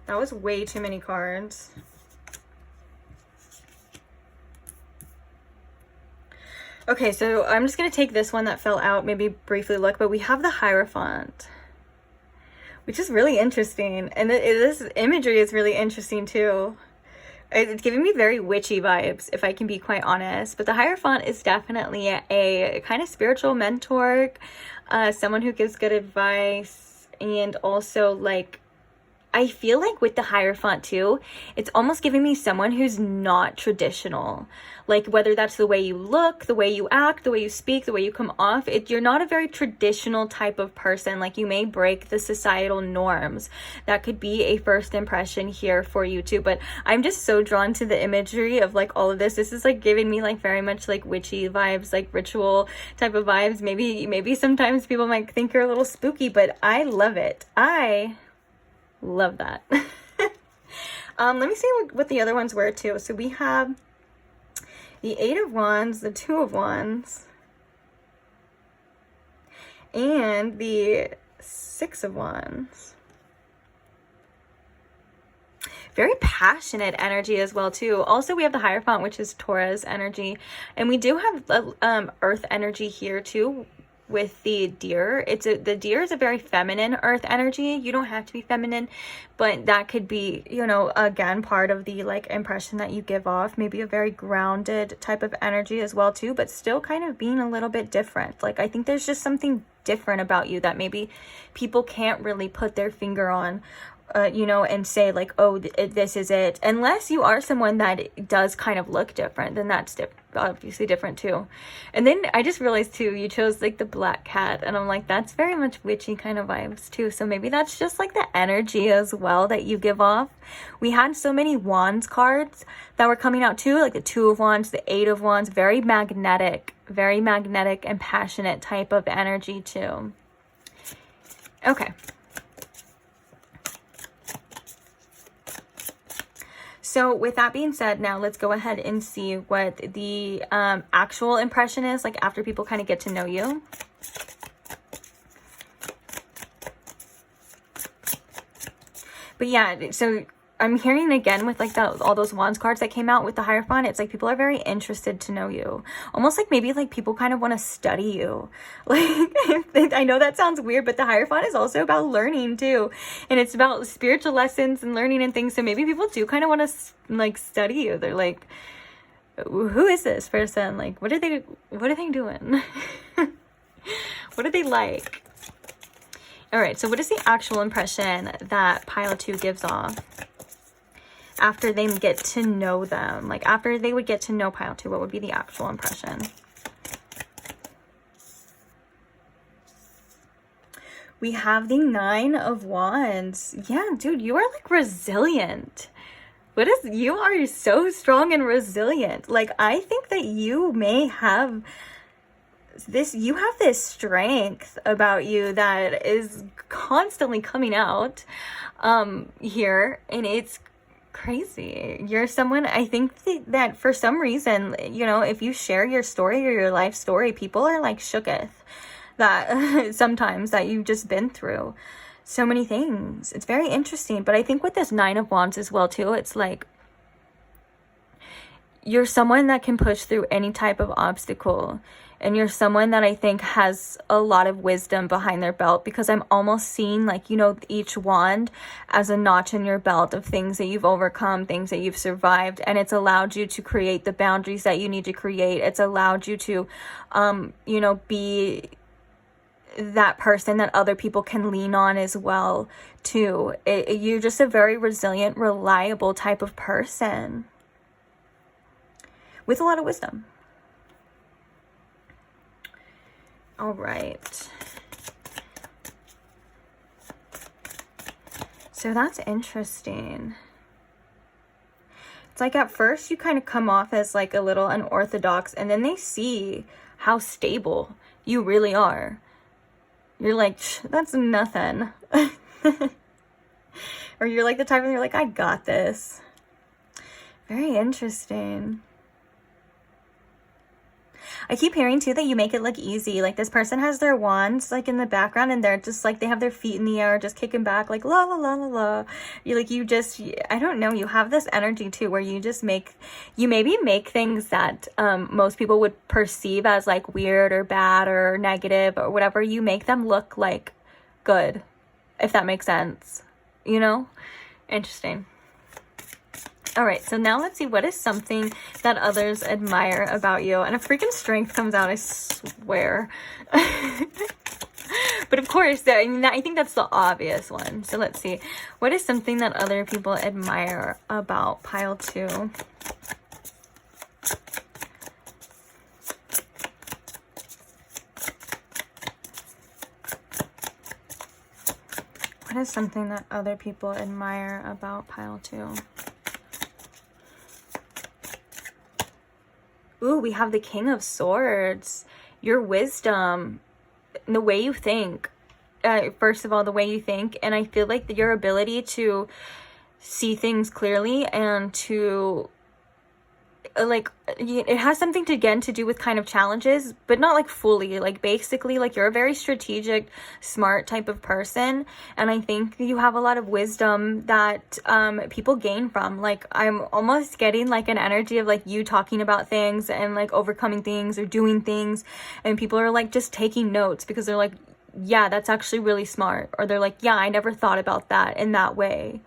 That was way too many cards. Okay, so I'm just going to take this one that fell out, maybe briefly look, but we have the Hierophant, which is really interesting. And this imagery is really interesting too. It's giving me very witchy vibes, if I can be quite honest. But the Hierophant is definitely a kind of spiritual mentor, someone who gives good advice, and also like, I feel like with the Hierophant too, it's almost giving me someone who's not traditional. Like, whether that's the way you look, the way you act, the way you speak, the way you come off, you're not a very traditional type of person. Like, you may break the societal norms. That could be a first impression here for you too. But I'm just so drawn to the imagery of like all of this. This is like giving me like very much like witchy vibes, like ritual type of vibes. Maybe sometimes people might think you're a little spooky, but I love it. I love that. Let me see what the other ones were too. So we have the 8 of Wands, the 2 of Wands, and the 6 of Wands. Very passionate energy as well too. Also, we have the Hierophant, which is Taurus energy, and we do have earth energy here too with the deer. The deer is a very feminine earth energy. You don't have to be feminine, but that could be, again, part of the like impression that you give off. Maybe a very grounded type of energy as well too, but still kind of being a little bit different. Like, I think there's just something different about you that maybe people can't really put their finger on, and say like, oh, this is it. Unless you are someone that does kind of look different, then that's obviously different too. And then I just realized too, you chose like the black cat, and I'm like, that's very much witchy kind of vibes too. So maybe that's just like the energy as well that you give off. We had so many Wands cards that were coming out too, like the 2 of Wands, the 8 of Wands, very magnetic and passionate type of energy too. Okay. So with that being said, now let's go ahead and see what the actual impression is, like after people kind of get to know you. But yeah, so I'm hearing again with like all those Wands cards that came out with the Hierophant, it's like people are very interested to know you. Almost like maybe like people kind of want to study you. Like, I know that sounds weird, but the Hierophant is also about learning too. And it's about spiritual lessons and learning and things. So maybe people do kind of want to like study you. They're like, who is this person? Like, what are they doing? What are they like? All right, so what is the actual impression that pile 2 gives off after they get to know them? Like, after they would get to know pile 2, what would be the actual impression? We have the 9 of Wands. Yeah, dude, you are like resilient. You are so strong and resilient. Like, I think that you may have you have this strength about you that is constantly coming out here, and it's crazy. You're someone, I think that for some reason, if you share your story or your life story, people are like shooketh that sometimes that you've just been through so many things. It's very interesting. But I think with this 9 of Wands as well too, it's like you're someone that can push through any type of obstacle. And you're someone that I think has a lot of wisdom behind their belt, because I'm almost seeing like, you know, each wand as a notch in your belt of things that you've overcome, things that you've survived. And it's allowed you to create the boundaries that you need to create. It's allowed you to, you know, be that person that other people can lean on as well too. You're just a very resilient, reliable type of person with a lot of wisdom. All right. So that's interesting. It's like at first you kind of come off as like a little unorthodox, and then they see how stable you really are. You're like, that's nothing. Or you're like the type of, you're like, I got this. Very interesting. I keep hearing too that you make it look easy. Like this person has their wands like in the background, and they're just like, they have their feet in the air, just kicking back like la la la la la. You just, I don't know, you have this energy too where you just maybe make things that most people would perceive as like weird or bad or negative or whatever. You make them look like good, if that makes sense, you know? Interesting. All right, so now let's see, what is something that others admire about you? And a freaking strength comes out, I swear. But of course, I think that's the obvious one. So let's see. What is something that other people admire about pile 2? What is something that other people admire about pile 2? Ooh, we have the King of Swords. Your wisdom, the way you think. First of all, the way you think. And I feel like your ability to see things clearly and to like, it has something to, again, to do with kind of challenges, but not like fully, like basically like you're a very strategic, smart type of person. And I think you have a lot of wisdom that people gain from. Like I'm almost getting like an energy of like you talking about things and like overcoming things or doing things, and people are like just taking notes because they're like, yeah, that's actually really smart. Or they're like, yeah, I never thought about that in that way.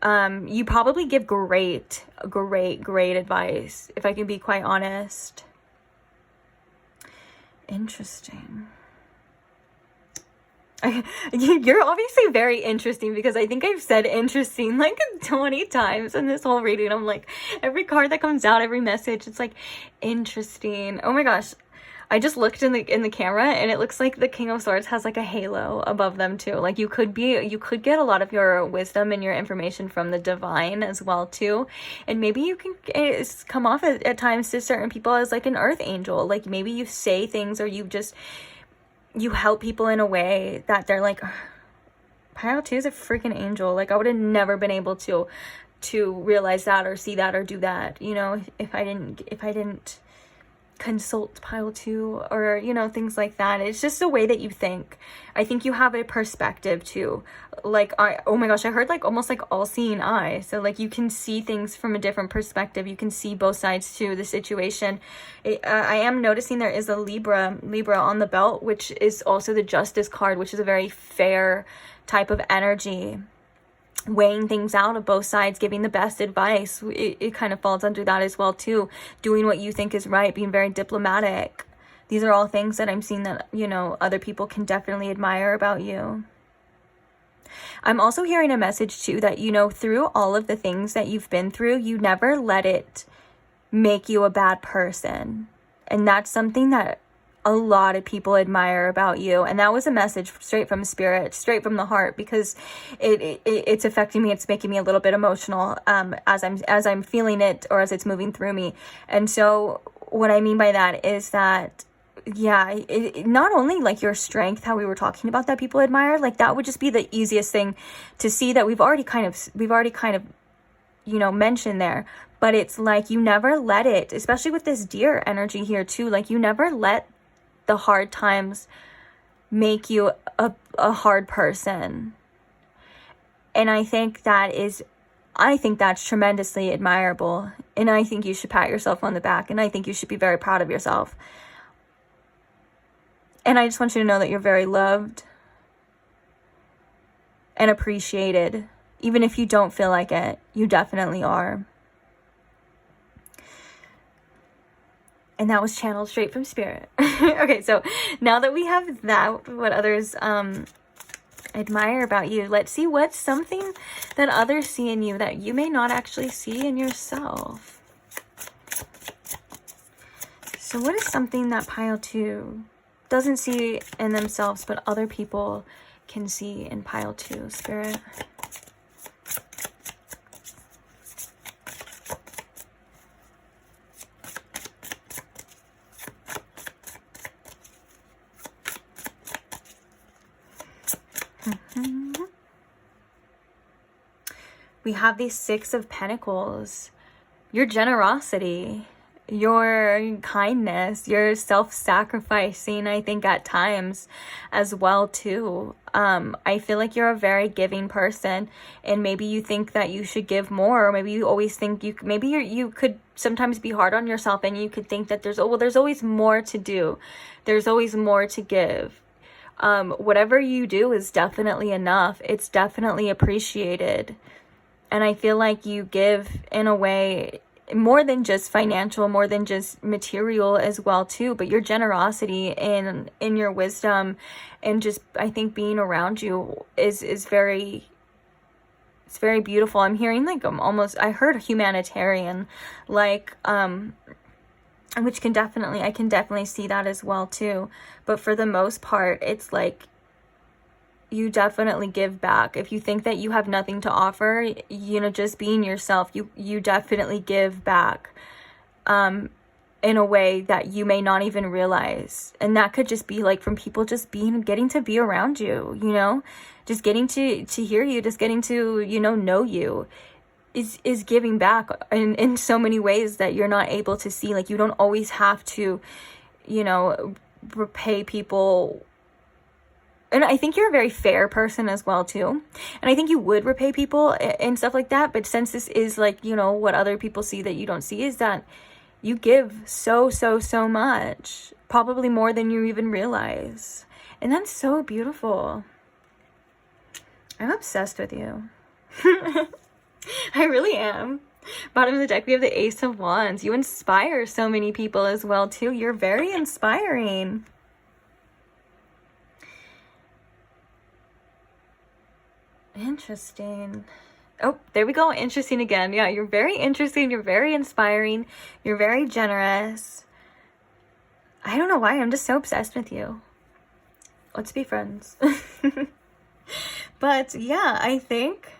You probably give great advice, if I can be quite honest. Interesting. You're obviously very interesting, because I think I've said interesting like 20 times in this whole reading. I'm like, every card that comes out, every message, it's like interesting. Oh my gosh. I just looked in the camera, and it looks like the King of Swords has like a halo above them too. Like you could get a lot of your wisdom and your information from the divine as well too. And maybe you can come off at times to certain people as like an earth angel. Like maybe you say things, or you help people in a way that they're like, pile 2 is a freaking angel. Like I would have never been able to realize that or see that or do that, you know, if I didn't consult pile 2 or, you know, things like that. It's just the way that you think. I think you have a perspective too. Like oh my gosh, I heard like almost like all-seeing eye. So like you can see things from a different perspective. You can see both sides to the situation. I am noticing there is a Libra on the belt, which is also the Justice card, which is a very fair type of energy, weighing things out of both sides, giving the best advice. It kind of falls under that as well too. Doing what you think is right, being very diplomatic. These are all things that I'm seeing that, you know, other people can definitely admire about you. I'm also hearing a message too that, you know, through all of the things that you've been through, you never let it make you a bad person. And that's something that a lot of people admire about you. And that was a message straight from spirit, straight from the heart, because it's affecting me. It's making me a little bit emotional as I'm feeling it, or as it's moving through me. And so what I mean by that is that, yeah, not only like your strength, how we were talking about, that people admire, like that would just be the easiest thing to see, that we've already kind of, you know, mentioned there. But it's like you never let it, especially with this deer energy here too, like you never let the hard times make you a hard person. And I think that's tremendously admirable. And I think you should pat yourself on the back, and I think you should be very proud of yourself. And I just want you to know that you're very loved and appreciated. Even if you don't feel like it, you definitely are. And that was channeled straight from spirit. Okay, so now that we have that, what others admire about you, let's see what's something that others see in you that you may not actually see in yourself. So what is something that pile 2 doesn't see in themselves, but other people can see in pile 2, Spirit? We have these 6 of Pentacles. Your generosity, your kindness, your self-sacrificing, I think at times as well too. I feel like you're a very giving person, and maybe you think that you should give more, or maybe you always think you could sometimes be hard on yourself, and you could think that there's always more to do. There's always more to give. Whatever you do is definitely enough. It's definitely appreciated. And I feel like you give in a way more than just financial, more than just material as well too, but your generosity in your wisdom and just, I think, being around you is very, it's very beautiful. I'm hearing like I heard humanitarian, like, which I can definitely see that as well too. But for the most part, it's like, you definitely give back. If you think that you have nothing to offer, just being yourself, you definitely give back in a way that you may not even realize. And that could just be like from people just getting to be around you, just getting to hear you, just getting to, know you is giving back in so many ways that you're not able to see. Like, you don't always have to, repay people. And I think you're a very fair person as well too. And I think you would repay people and stuff like that. But since this is like, what other people see that you don't see, is that you give so much. Probably more than you even realize. And that's so beautiful. I'm obsessed with you. I really am. Bottom of the deck, we have the Ace of Wands. You inspire so many people as well too. You're very inspiring. Interesting. Oh, there we go. Interesting again. Yeah, you're very interesting. You're very inspiring. You're very generous. I don't know why. I'm just so obsessed with you. Let's be friends. But yeah, I think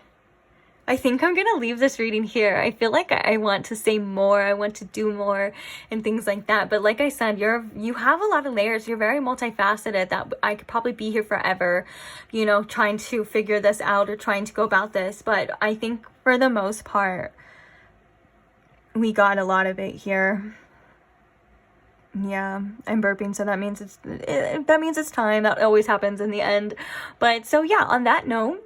I'm gonna leave this reading here. I feel like I want to say more, I want to do more and things like that. But like I said, you have a lot of layers. You're very multifaceted that I could probably be here forever, trying to figure this out or trying to go about this. But I think for the most part, we got a lot of it here. Yeah, I'm burping, so that means it's time. That always happens in the end. But so yeah, on that note,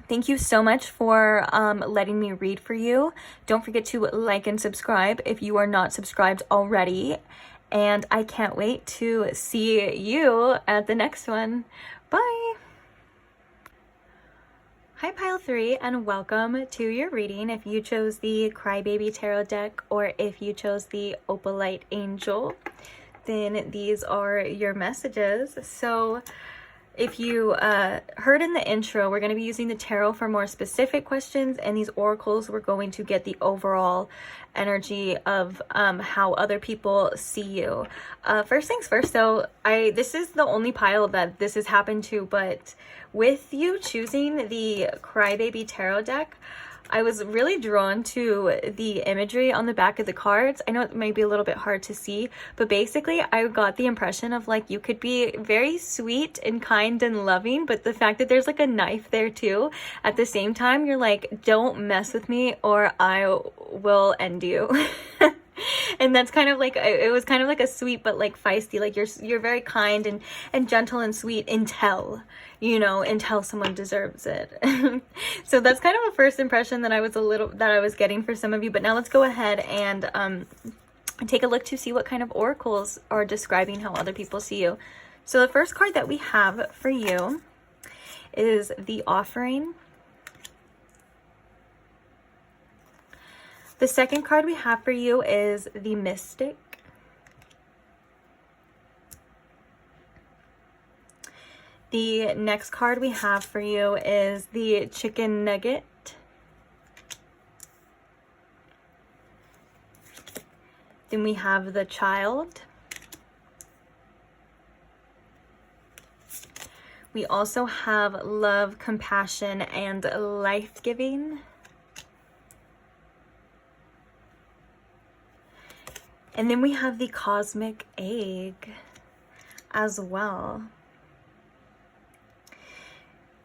thank you so much for letting me read for you. Don't forget to like and subscribe if you are not subscribed already. And I can't wait to see you at the next one. Bye. Hi Pile 3, and welcome to your reading. If you chose the Crybaby Tarot deck or if you chose the Opalite Angel, then these are your messages. So if you heard in the intro, we're going to be using the tarot for more specific questions, and these oracles, we're going to get the overall energy of how other people see you. First things first, though, this is the only pile that this has happened to, but with you choosing the Crybaby Tarot deck, I was really drawn to the imagery on the back of the cards. I know it may be a little bit hard to see, but basically I got the impression of like you could be very sweet and kind and loving, but the fact that there's like a knife there too, at the same time, you're like, don't mess with me or I will end you. And that's kind of like, it was kind of like a sweet but like feisty, like you're very kind and gentle and sweet until someone deserves it. So that's kind of a first impression that I was getting for some of you. But now let's go ahead and and take a look to see what kind of oracles are describing how other people see you. So the first card that we have for you is the Offering. The second card we have for you is the Mystic. The next card we have for you is the Chicken Nugget. Then we have the Child. We also have Love, Compassion, and Life-Giving. And then we have the Cosmic Egg as well.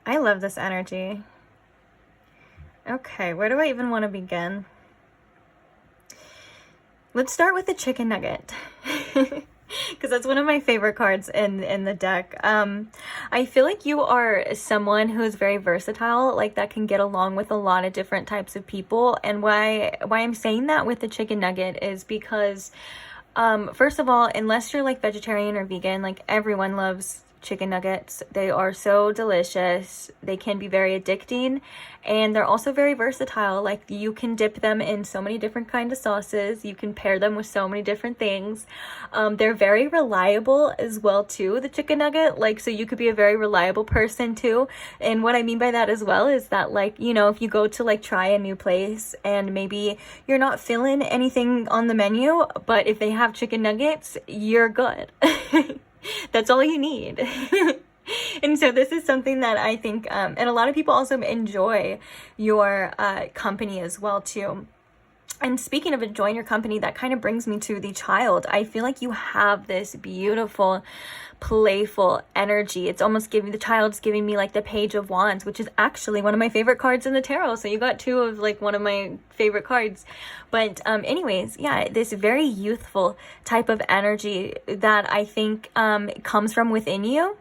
I love this energy. Okay, where do I even want to begin? Let's start with the Chicken Nugget. Because that's one of my favorite cards in the deck. I feel like you are someone who is very versatile, like that can get along with a lot of different types of people. And why I'm saying that with the Chicken Nugget is because, first of all, unless you're like vegetarian or vegan, like everyone loves chicken nuggets. They are so delicious. They can be very addicting, and they're also very versatile. Like you can dip them in so many different kinds of sauces. You can pair them with so many different things. They're very reliable as well too, the chicken nugget. Like, so you could be a very reliable person too. And what I mean by that as well is that, like, you know, if you go to like try a new place and maybe you're not feeling anything on the menu, but if they have chicken nuggets, you're good. That's all you need. And so this is something that I think, and a lot of people also enjoy your company as well too. And speaking of enjoying your company, that kind of brings me to the Child. I feel like you have this beautiful, playful energy. It's almost giving, the Child's giving me like the Page of Wands, which is actually one of my favorite cards in the tarot. So you got two of like one of my favorite cards. But anyways, yeah, this very youthful type of energy that I think comes from within you.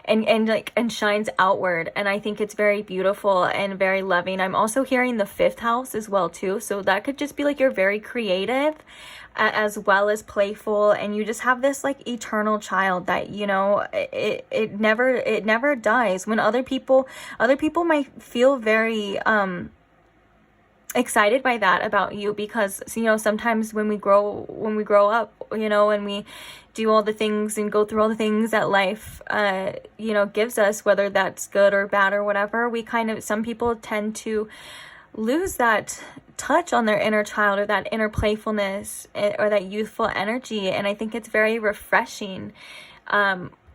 And shines outward, and I think it's very beautiful and very loving. I'm also hearing the 5th house as well too, so that could just be like you're very creative as well as playful, and you just have this like eternal child that, you know, it never dies. When other people might feel very excited by that about you, because, you know, sometimes when we grow up, you know, and we do all the things and go through all the things that life you know, gives us, whether that's good or bad or whatever, we kind of, some people tend to lose that touch on their inner child, or that inner playfulness, or that youthful energy. And I think it's very refreshing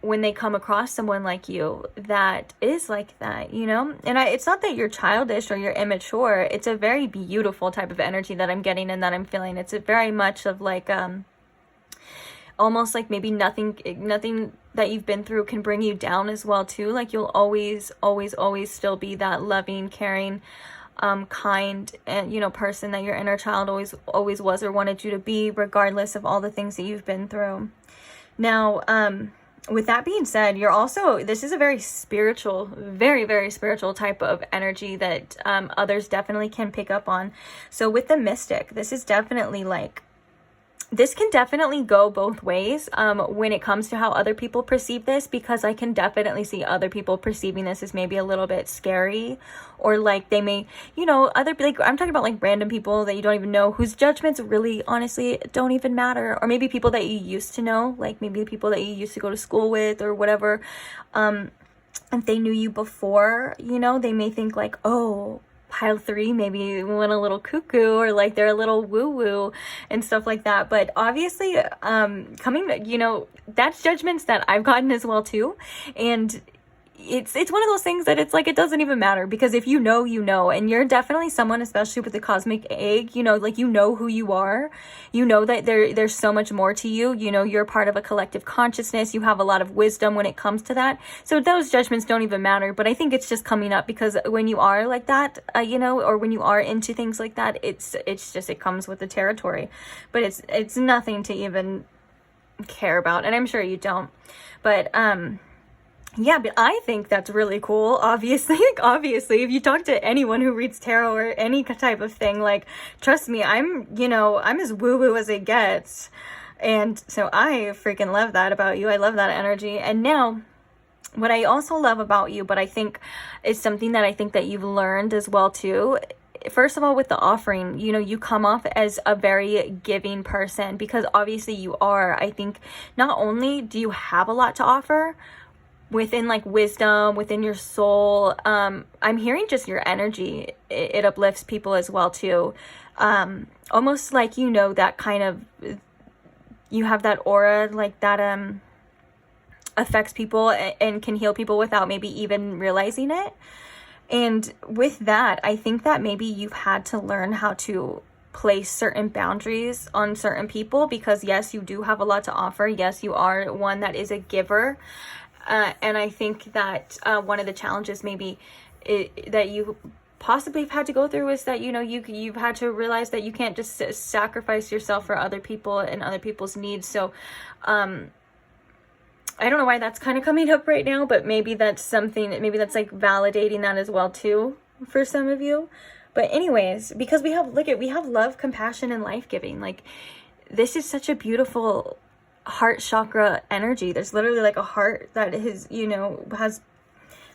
when they come across someone like you that is like that, you know. And it's not that you're childish or you're immature. It's a very beautiful type of energy that I'm getting and that I'm feeling. It's a very much of like almost like maybe nothing that you've been through can bring you down as well too. Like you'll always still be that loving, caring, kind, and, you know, person that your inner child always was or wanted you to be, regardless of all the things that you've been through. Now, with that being said, you're also, this is a very spiritual, very, very spiritual type of energy that others definitely can pick up on. So with the Mystic, this is definitely like, this can definitely go both ways when it comes to how other people perceive this, because I can definitely see other people perceiving this as maybe a little bit scary, or like they may, you know, like I'm talking about like random people that you don't even know, whose judgments really honestly don't even matter, or maybe people that you used to know, like maybe the people that you used to go to school with or whatever, if they knew you before, you know, they may think like, oh, pile 3 maybe went a little cuckoo, or like they're a little woo-woo and stuff like that. But obviously coming, you know, that's judgments that I've gotten as well too. And it's one of those things that it's like, it doesn't even matter, because if you know, you know. And you're definitely someone, especially with the Cosmic Egg, you know, like, you know who you are, you know that there's so much more to you, you know, you're part of a collective consciousnness, you have a lot of wisdom when it comes to that. So those judgments don't even matter. But I think it's just coming up because when you are like that, you know, or when you are into things like that, it's just, it comes with the territory. But it's nothing to even care about, and I'm sure you don't. But yeah, but I think that's really cool. Obviously, like, obviously, if you talk to anyone who reads tarot or any type of thing, like, trust me, I'm as woo-woo as it gets. And so I freaking love that about you. I love that energy. And now, what I also love about you, but I think is something that I think that you've learned as well too. First of all, with the offering, you come off as a very giving person, because obviously you are. I think not only do you have a lot to offer within like wisdom, within your soul, I'm hearing just your energy. It uplifts people as well too. Almost like, that kind of, you have that aura like that, affects people and can heal people without maybe even realizing it. And with that, I think that maybe you've had to learn how to place certain boundaries on certain people, because yes, you do have a lot to offer. Yes, you are one that is a giver. And I think that one of the challenges maybe that you possibly have had to go through is that, you've had to realize that you can't just sacrifice yourself for other people and other people's needs. So, I don't know why that's kind of coming up right now, but maybe that's something, maybe that's like validating that as well too for some of you. But anyways, because we have love, compassion, and life-giving. Like, this is such a beautiful heart chakra energy. There's literally like a heart that is, has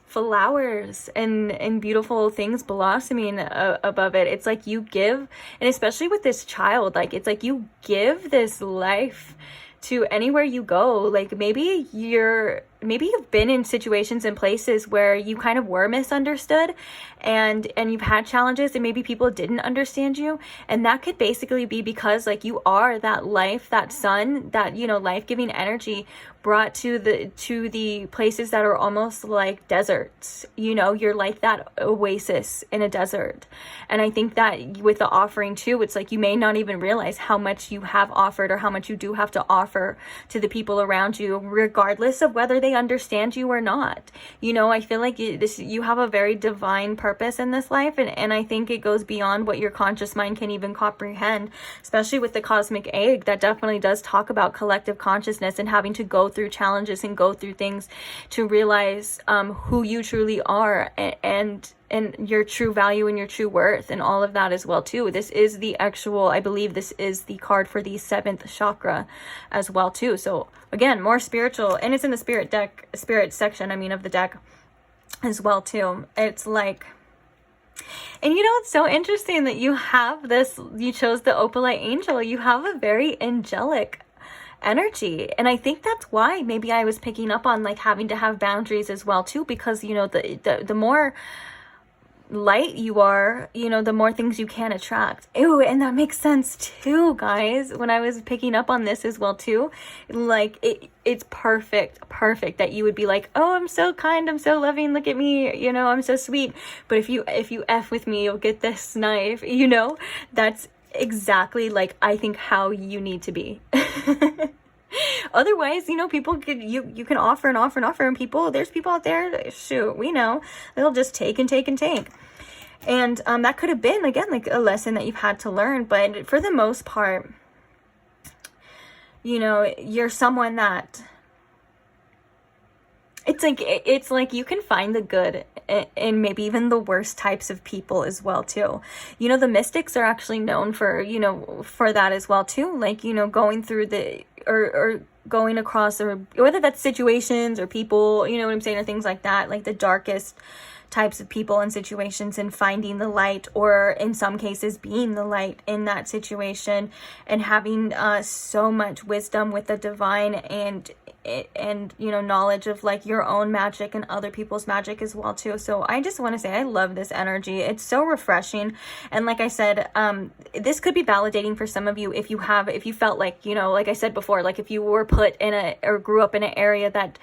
flowers and beautiful things blossoming above it. It's like you give, and especially with this child, like, it's like you give this life to anywhere you go. Like, maybe you've been in situations and places where you kind of were misunderstood, and you've had challenges, and maybe people didn't understand you, and that could basically be because, like, you are that life, that sun, that, life-giving energy brought to the places that are almost like deserts. You're like that oasis in a desert. And I think that with the offering too, it's like you may not even realize how much you have offered or how much you do have to offer to the people around you, regardless of whether they understand you or not. I feel like you have a very divine purpose in this life, and I think it goes beyond what your conscious mind can even comprehend, especially with the cosmic egg. That definitely does talk about collective consciousness and having to go through challenges and go through things to realize who you truly are, and your true value and your true worth and all of that as well too. This is I believe this is the card for the 7th chakra as well too. So again, more spiritual, and it's in the spirit section, of the deck as well too. It's like, and it's so interesting that you chose the opalite angel. You have a very angelic energy, and I think that's why maybe I was picking up on like having to have boundaries as well too, because the more light you are, the more things you can attract. Ew, and that makes sense too, guys, when I was picking up on this as well too. Like, it's perfect that you would be like, oh, I'm so kind, I'm so loving, look at me, I'm so sweet. But if you F with me, you'll get this knife. That's exactly, like, I think how you need to be. Otherwise, people you can offer and offer and offer, and there's people out there, shoot, we know, they'll just take and take and take. And that could have been, again, like a lesson that you've had to learn. But for the most part, you're someone that, it's like you can find the good in maybe even the worst types of people as well too. The mystics are actually known for, for that as well too. Like, going through or going across, or whether that's situations or people, what I'm saying, or things like that, like the darkest types of people and situations, and finding the light, or in some cases being the light in that situation, and having so much wisdom with the divine, and knowledge of like your own magic and other people's magic as well too. So I just want to say I love this energy. It's so refreshing. And like I said, this could be validating for some of you if you felt like, like I said before, like if you were put in or grew up in an area that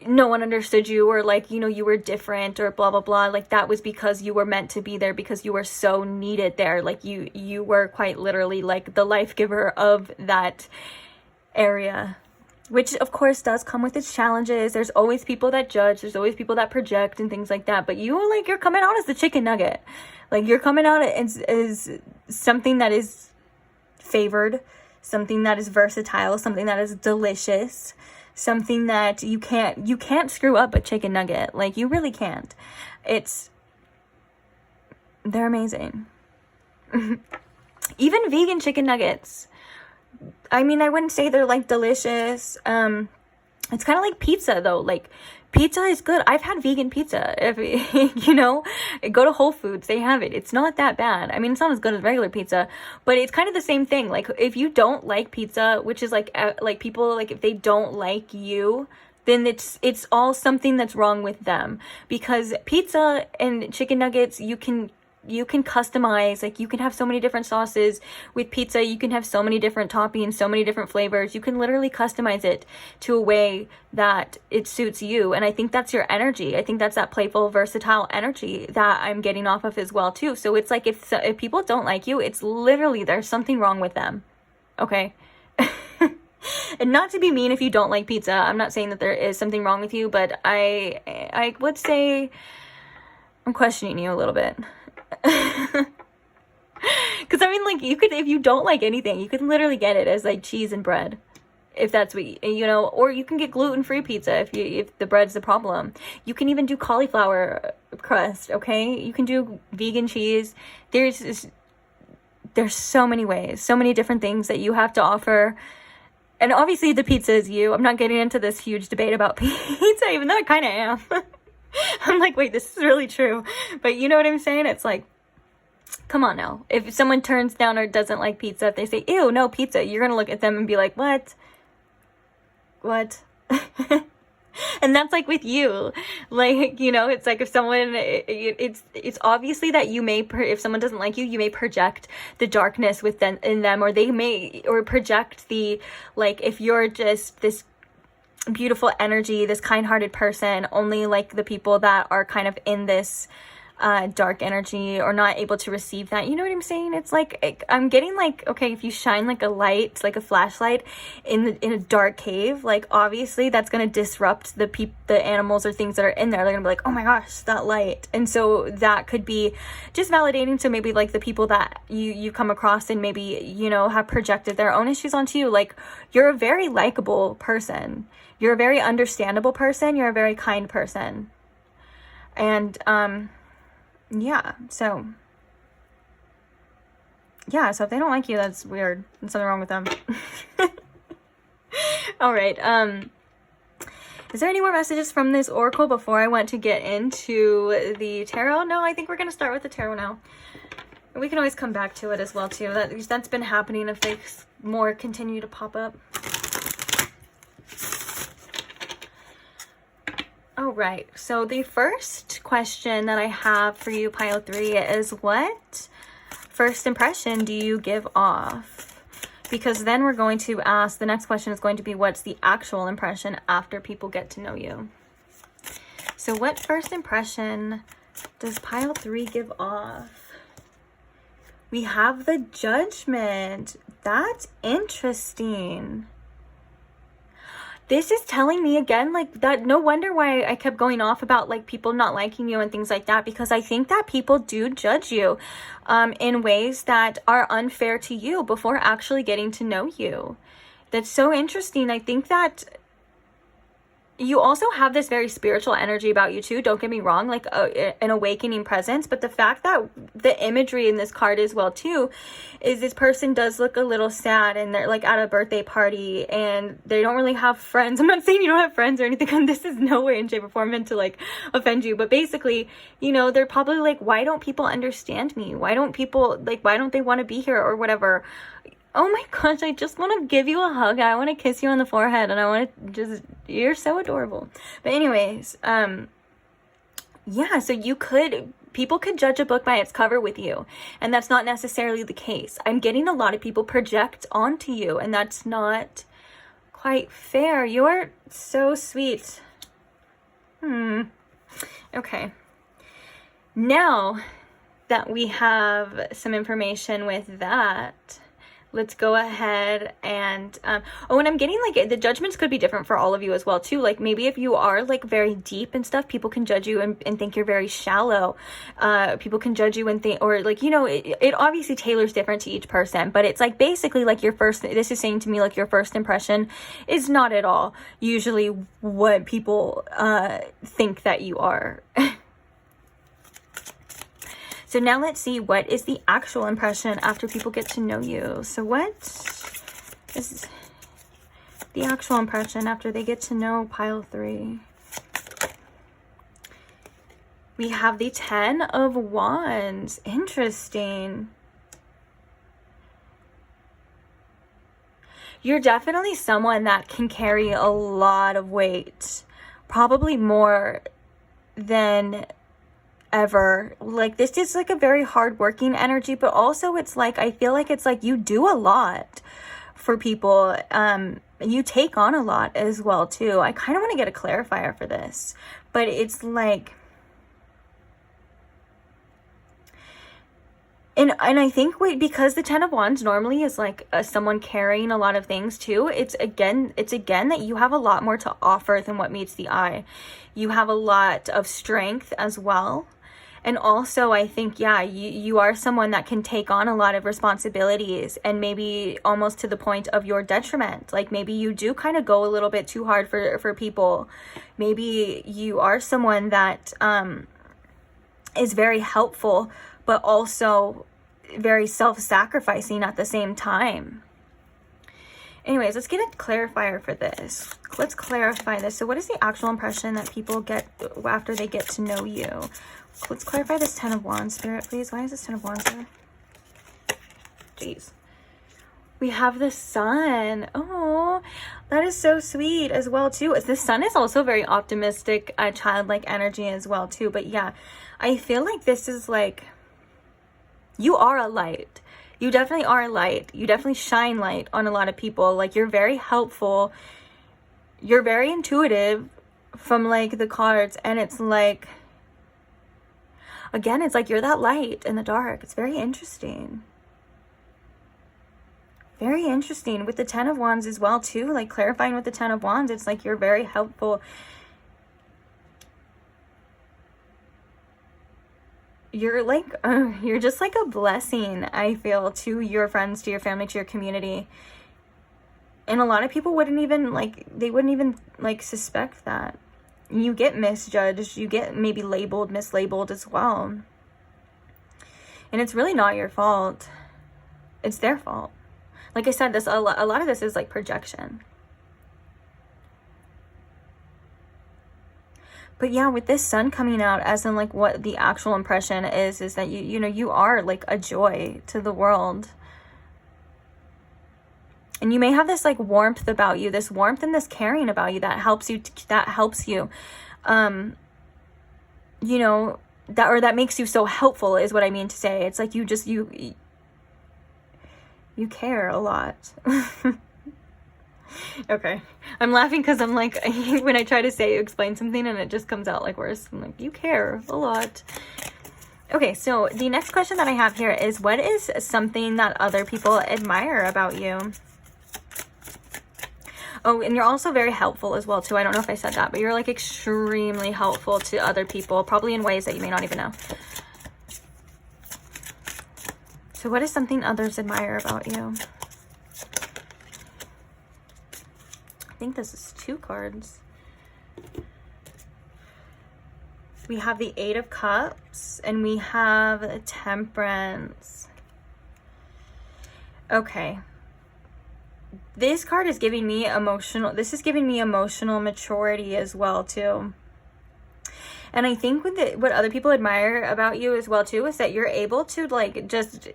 no one understood you, or like, you were different, or blah, blah, blah. Like, that was because you were meant to be there, because you were so needed there. Like, you were quite literally like the life giver of that area, which of course does come with its challenges. There's always people that judge. There's always people that project and things like that. But you're coming out as the chicken nugget. Like, you're coming out as something that is favored, something that is versatile, something that is delicious, something that you can't screw up a chicken nugget. Like, you really can't. They're amazing. Even vegan chicken nuggets. I mean, I wouldn't say they're like delicious. It's kind of like pizza though. Like, pizza is good. I've had vegan pizza. If you know, go to Whole Foods, they have it. It's not that bad. I mean, it's not as good as regular pizza, but it's kind of the same thing. Like, if you don't like pizza, which is like people, like, if they don't like you, then it's all something that's wrong with them. Because pizza and chicken nuggets, you can customize. Like, you can have so many different sauces with pizza. You can have so many different toppings, so many different flavors. You can literally customize it to a way that it suits you. And I think that's your energy. I think that's that playful, versatile energy that I'm getting off of as well too. So it's like, if people don't like you, it's literally, there's something wrong with them. Okay. And not to be mean if you don't like pizza. I'm not saying that there is something wrong with you, but I would say I'm questioning you a little bit. Because I mean, like, you could, if you don't like anything, you can literally get it as like cheese and bread, if that's what you know. Or you can get gluten-free pizza if the bread's the problem. You can even do cauliflower crust. Okay, you can do vegan cheese. There's so many ways, so many different things that you have to offer. And obviously the pizza is you. I'm not getting into this huge debate about pizza, even though I kind of am. I'm like, wait, this is really true. But you know what I'm saying? It's like, come on now. If someone turns down or doesn't like pizza, if they say, ew, no pizza, you're going to look at them and be like, what? And that's like with you. Like, you know, it's like if someone, it's obviously that you may, if someone doesn't like you, you may project the darkness in them, or they may, or project the, like, if you're just this beautiful energy, this kind-hearted person, only like the people that are kind of in this dark energy or not able to receive that. You know what I'm saying? It's like, I'm getting like, okay, if you shine like a light, like a flashlight in a dark cave, like obviously that's going to disrupt the animals or things that are in there. They're gonna be like, oh my gosh, that light. And so that could be just validating. So maybe like the people that you come across and maybe, you know, have projected their own issues onto you. Like, you're a very likable person. You're a very understandable person. You're a very kind person. And, yeah, so if they don't like you, that's weird. There's something wrong with them. All right. Is there any more messages from this oracle before I want to get into the tarot? No, I think we're going to start with the tarot now. We can always come back to it as well, too. That's been happening if they more continue to pop up. All right, so the first question that I have for you, pile 3, is what first impression do you give off? Because then we're going to ask, the next question is going to be, what's the actual impression after people get to know you? So what first impression does pile 3 give off? We have the Judgment. That's interesting. This is telling me again, like, that no wonder why I kept going off about like people not liking you and things like that, because I think that people do judge you in ways that are unfair to you before actually getting to know you. That's so interesting. I think that you also have this very spiritual energy about you too. Don't get me wrong, like an awakening presence. But the fact that the imagery in this card as well too is this person does look a little sad, and they're like at a birthday party and they don't really have friends. I'm not saying you don't have friends or anything. This is no way in shape or form meant to like offend you. But basically, you know, they're probably like, why don't people understand me? Why don't people, like, why don't they want to be here or whatever? Oh my gosh, I just want to give you a hug. I want to kiss you on the forehead, and I want to just, you're so adorable. But anyways, yeah, so people could judge a book by its cover with you, and that's not necessarily the case. I'm getting a lot of people project onto you, and that's not quite fair. You're so sweet. Okay. Now that we have some information with that, let's go ahead and oh, and I'm getting like the judgments could be different for all of you as well too. Like maybe if you are like very deep and stuff, people can judge you and think you're very shallow. People can judge you and think, or like, you know, it obviously tailors different to each person, but it's like basically like your first, this is saying to me like your first impression is not at all usually what people think that you are. So now let's see, what is the actual impression after people get to know you? So what is the actual impression after they get to know pile 3? We have the 10 of Wands. Interesting. You're definitely someone that can carry a lot of weight. Probably more than ever. Like this is like a very hard-working energy, but also it's like, I feel like it's like you do a lot for people. You take on a lot as well too. I kind of want to get a clarifier for this, but it's like, and I think because the 10 of Wands normally is like someone carrying a lot of things too, it's again that you have a lot more to offer than what meets the eye. You have a lot of strength as well. And also, I think, yeah, you are someone that can take on a lot of responsibilities, and maybe almost to the point of your detriment. Like maybe you do kind of go a little bit too hard for people. Maybe you are someone that is very helpful, but also very self-sacrificing at the same time. Anyways, let's get a clarifier for this. Let's clarify this. So what is the actual impression that people get after they get to know you? Let's clarify this 10 of Wands, Spirit, please. Why is this 10 of Wands here? Jeez. We have the Sun. Oh, that is so sweet as well, too. The Sun is also very optimistic, childlike energy as well, too. But yeah, I feel like this is like, you are a light. You definitely are a light. You definitely shine light on a lot of people. Like you're very helpful. You're very intuitive from like the cards. And it's like, again, it's like you're that light in the dark. It's very interesting. Very interesting. With the 10 of Wands as well, too. Like clarifying with the 10 of Wands, it's like you're very helpful. You're like, you're just like a blessing, I feel, to your friends, to your family, to your community. And a lot of people wouldn't even like, they wouldn't even like suspect that. You get misjudged, you get maybe labeled, mislabeled as well. And it's really not your fault. It's their fault. Like I said, this a lot of this is like projection. But yeah, with this Sun coming out, as in like what the actual impression is that you know, you are like a joy to the world. And you may have this like warmth about you, this warmth and this caring about you that helps you, you know, that makes you so helpful is what I mean to say. It's like you just, you care a lot. Okay. I'm laughing because I'm like, when I try to explain something and it just comes out like worse. I'm like, you care a lot. Okay, so the next question that I have here is, what is something that other people admire about you? Oh, and you're also very helpful as well, too. I don't know if I said that, but you're like extremely helpful to other people, probably in ways that you may not even know. So what is something others admire about you? I think this is 2 cards. We have the 8 of Cups and we have Temperance. Okay. This card is giving me this is giving me emotional maturity as well too. And I think with what other people admire about you as well too is that you're able to like just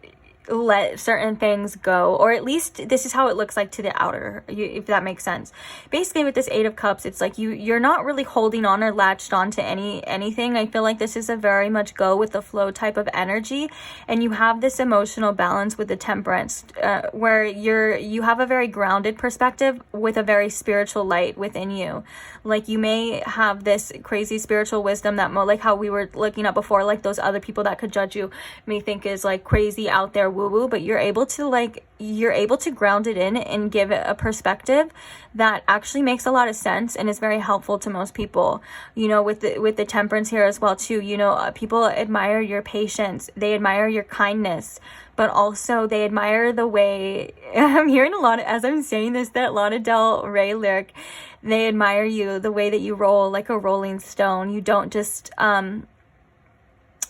let certain things go, or at least this is how it looks like to the outer, if that makes sense. Basically with this 8 of Cups, it's like you're not really holding on or latched on to anything. I feel like this is a very much go with the flow type of energy, and you have this emotional balance with the Temperance, where you have a very grounded perspective with a very spiritual light within you. Like you may have this crazy spiritual wisdom that like how we were looking at before, like those other people that could judge you may think is like crazy out there woo-woo, but you're able to ground it in and give it a perspective that actually makes a lot of sense and is very helpful to most people. You know, with the temperance here as well too, you know, people admire your patience, they admire your kindness, but also they admire the way, I'm hearing a lot, as I'm saying this, that Lana Del Rey lyric, they admire you, the way that you roll like a rolling stone. You don't just,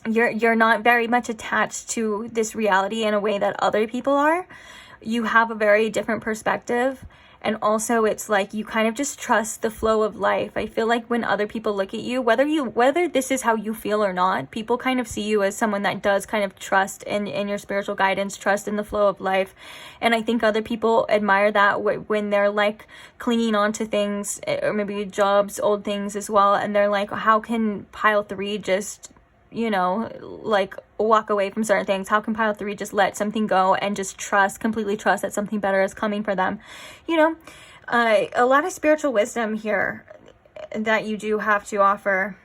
you're not very much attached to this reality in a way that other people are. You have a very different perspective. And also it's like you kind of just trust the flow of life. I feel like when other people look at you, whether this is how you feel or not, people kind of see you as someone that does kind of trust in your spiritual guidance, trust in the flow of life. And I think other people admire that when they're like clinging on to things, or maybe jobs, old things as well. And they're like, how can pile 3 just, you know, like walk away from certain things? How can pile 3 just let something go and just completely trust that something better is coming for them? You know, a lot of spiritual wisdom here that you do have to offer.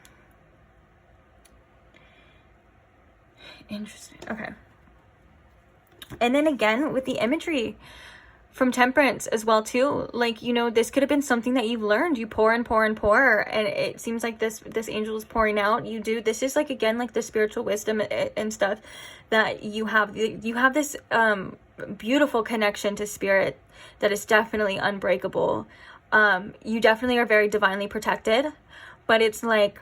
Interesting. Okay. And then again, with the imagery from temperance as well too, like, you know, this could have been something that you've learned. You pour and pour and pour, and it seems like this angel is pouring out. This is like, again, like the spiritual wisdom and stuff that you have this beautiful connection to spirit that is definitely unbreakable. You definitely are very divinely protected, but it's like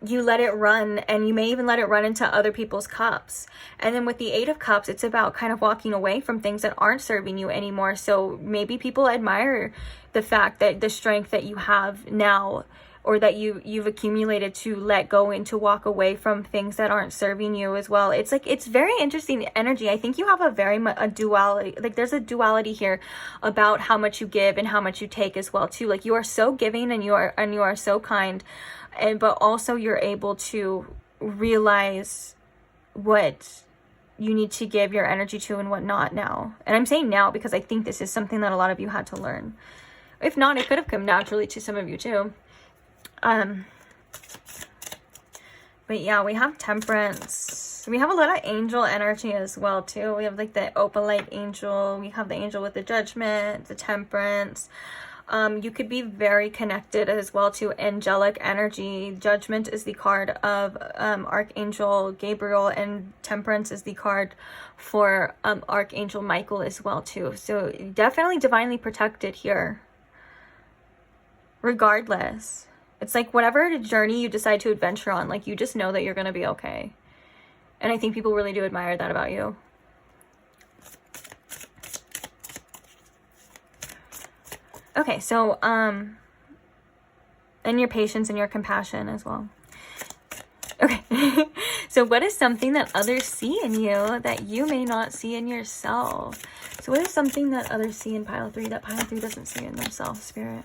you let it run, and you may even let it run into other people's cups. And then with the 8 of Cups, it's about kind of walking away from things that aren't serving you anymore. So maybe people admire the fact that the strength that you have now, or that you've accumulated to let go and to walk away from things that aren't serving you as well. It's like, it's very interesting energy. I think you have a duality, like there's a duality here about how much you give and how much you take as well too. Like you are so giving and you are so kind, but also you're able to realize what you need to give your energy to and what not now. And I'm saying now because I think this is something that a lot of you had to learn. If not, it could have come naturally to some of you too. But yeah, we have temperance. We have a lot of angel energy as well too. We have like the opalite angel. We have the angel with the judgment, the temperance. You could be very connected as well to angelic energy. Judgment is the card of Archangel Gabriel, and temperance is the card for Archangel Michael as well too. So definitely divinely protected here. Regardless, it's like whatever journey you decide to adventure on, like you just know that you're going to be okay. And I think people really do admire that about you. Okay, so, and your patience and your compassion as well. Okay, so what is something that others see in you that you may not see in yourself? So what is something that others see in pile 3 that pile 3 doesn't see in themselves, Spirit?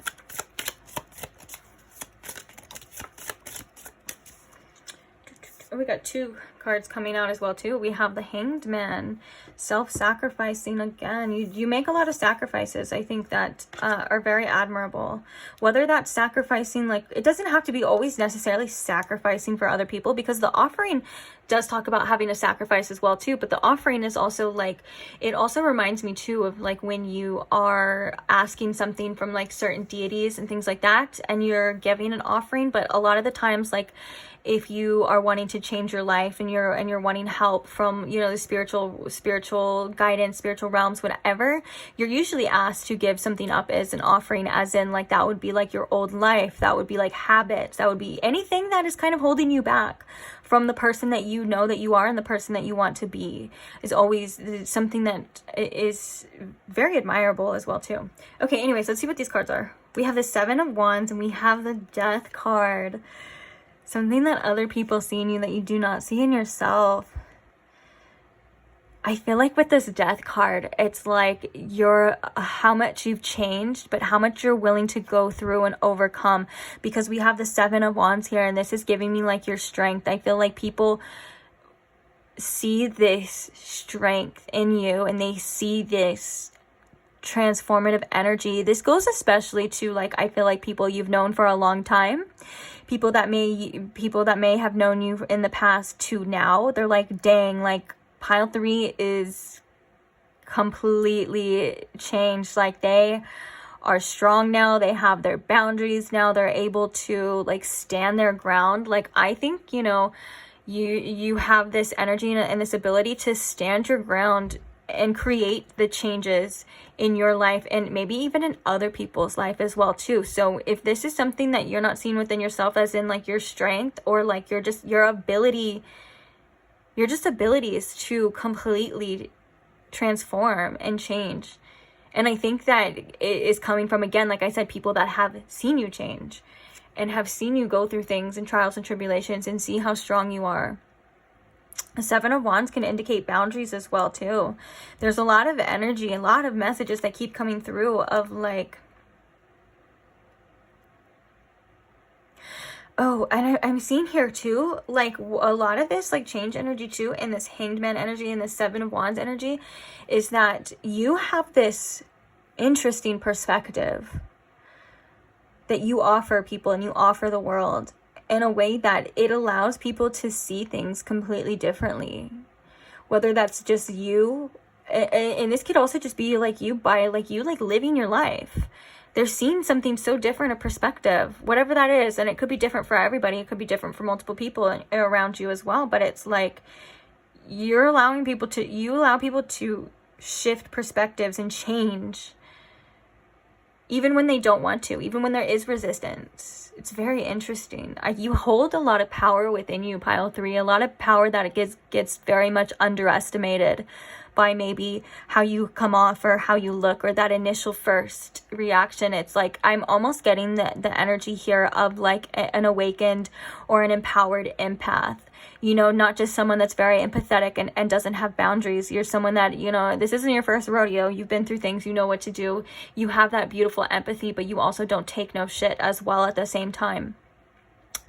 Oh, we got 2 cards coming out as well too. We have the Hanged Man, self-sacrificing again. You make a lot of sacrifices, I think, that are very admirable. Whether that's sacrificing, like, it doesn't have to be always necessarily sacrificing for other people, because the offering does talk about having a sacrifice as well too, but the offering is also like, it also reminds me too of like when you are asking something from like certain deities and things like that, and you're giving an offering. But a lot of the times, like if you are wanting to change your life and you're wanting help from, you know, the spiritual guidance, spiritual realms, whatever, you're usually asked to give something up as an offering, as in like that would be like your old life, that would be like habits, that would be anything that is kind of holding you back from the person that you know that you are and the person that you want to be, is always something that is very admirable as well too. Okay, anyways, let's see what these cards are. We have the 7 of Wands and we have the Death card. Something that other people see in you that you do not see in yourself. I feel like with this Death card, it's like how much you've changed, but how much you're willing to go through and overcome. Because we have the 7 of Wands here, and this is giving me like your strength. I feel like people see this strength in you, and they see this transformative energy. This goes especially to, like, I feel like people you've known for a long time. People that may have known you in the past to now. They're like, dang, like, pile 3 is completely changed. Like, they are strong now, they have their boundaries now, they're able to like stand their ground. Like, I think, you know, you have this energy and this ability to stand your ground and create the changes in your life, and maybe even in other people's life as well too. So if this is something that you're not seeing within yourself, as in like your strength, or like your abilities to completely transform and change. And I think that it is coming from, again, like I said, people that have seen you change and have seen you go through things and trials and tribulations and see how strong you are. The 7 of Wands can indicate boundaries as well too. There's a lot of energy, a lot of messages that keep coming through of like, oh, and I'm seeing here too, like a lot of this like change energy too, and this Hanged Man energy and the 7 of Wands energy, is that you have this interesting perspective that you offer people and you offer the world in a way that it allows people to see things completely differently. Whether that's just you, and this could also just be like you by like you like living your life. They're seeing something so different, a perspective, whatever that is. And it could be different for everybody. It could be different for multiple people around you as well. But it's like you allow people to shift perspectives and change, even when they don't want to, even when there is resistance. It's very interesting. You hold a lot of power within you, pile 3, a lot of power that it gets very much underestimated by maybe how you come off or how you look or that initial first reaction. It's like I'm almost getting the energy here of like an awakened or an empowered empath. You know, not just someone that's very empathetic and doesn't have boundaries. You're someone that, you know, this isn't your first rodeo. You've been through things. You know what to do. You have that beautiful empathy, but you also don't take no shit as well at the same time.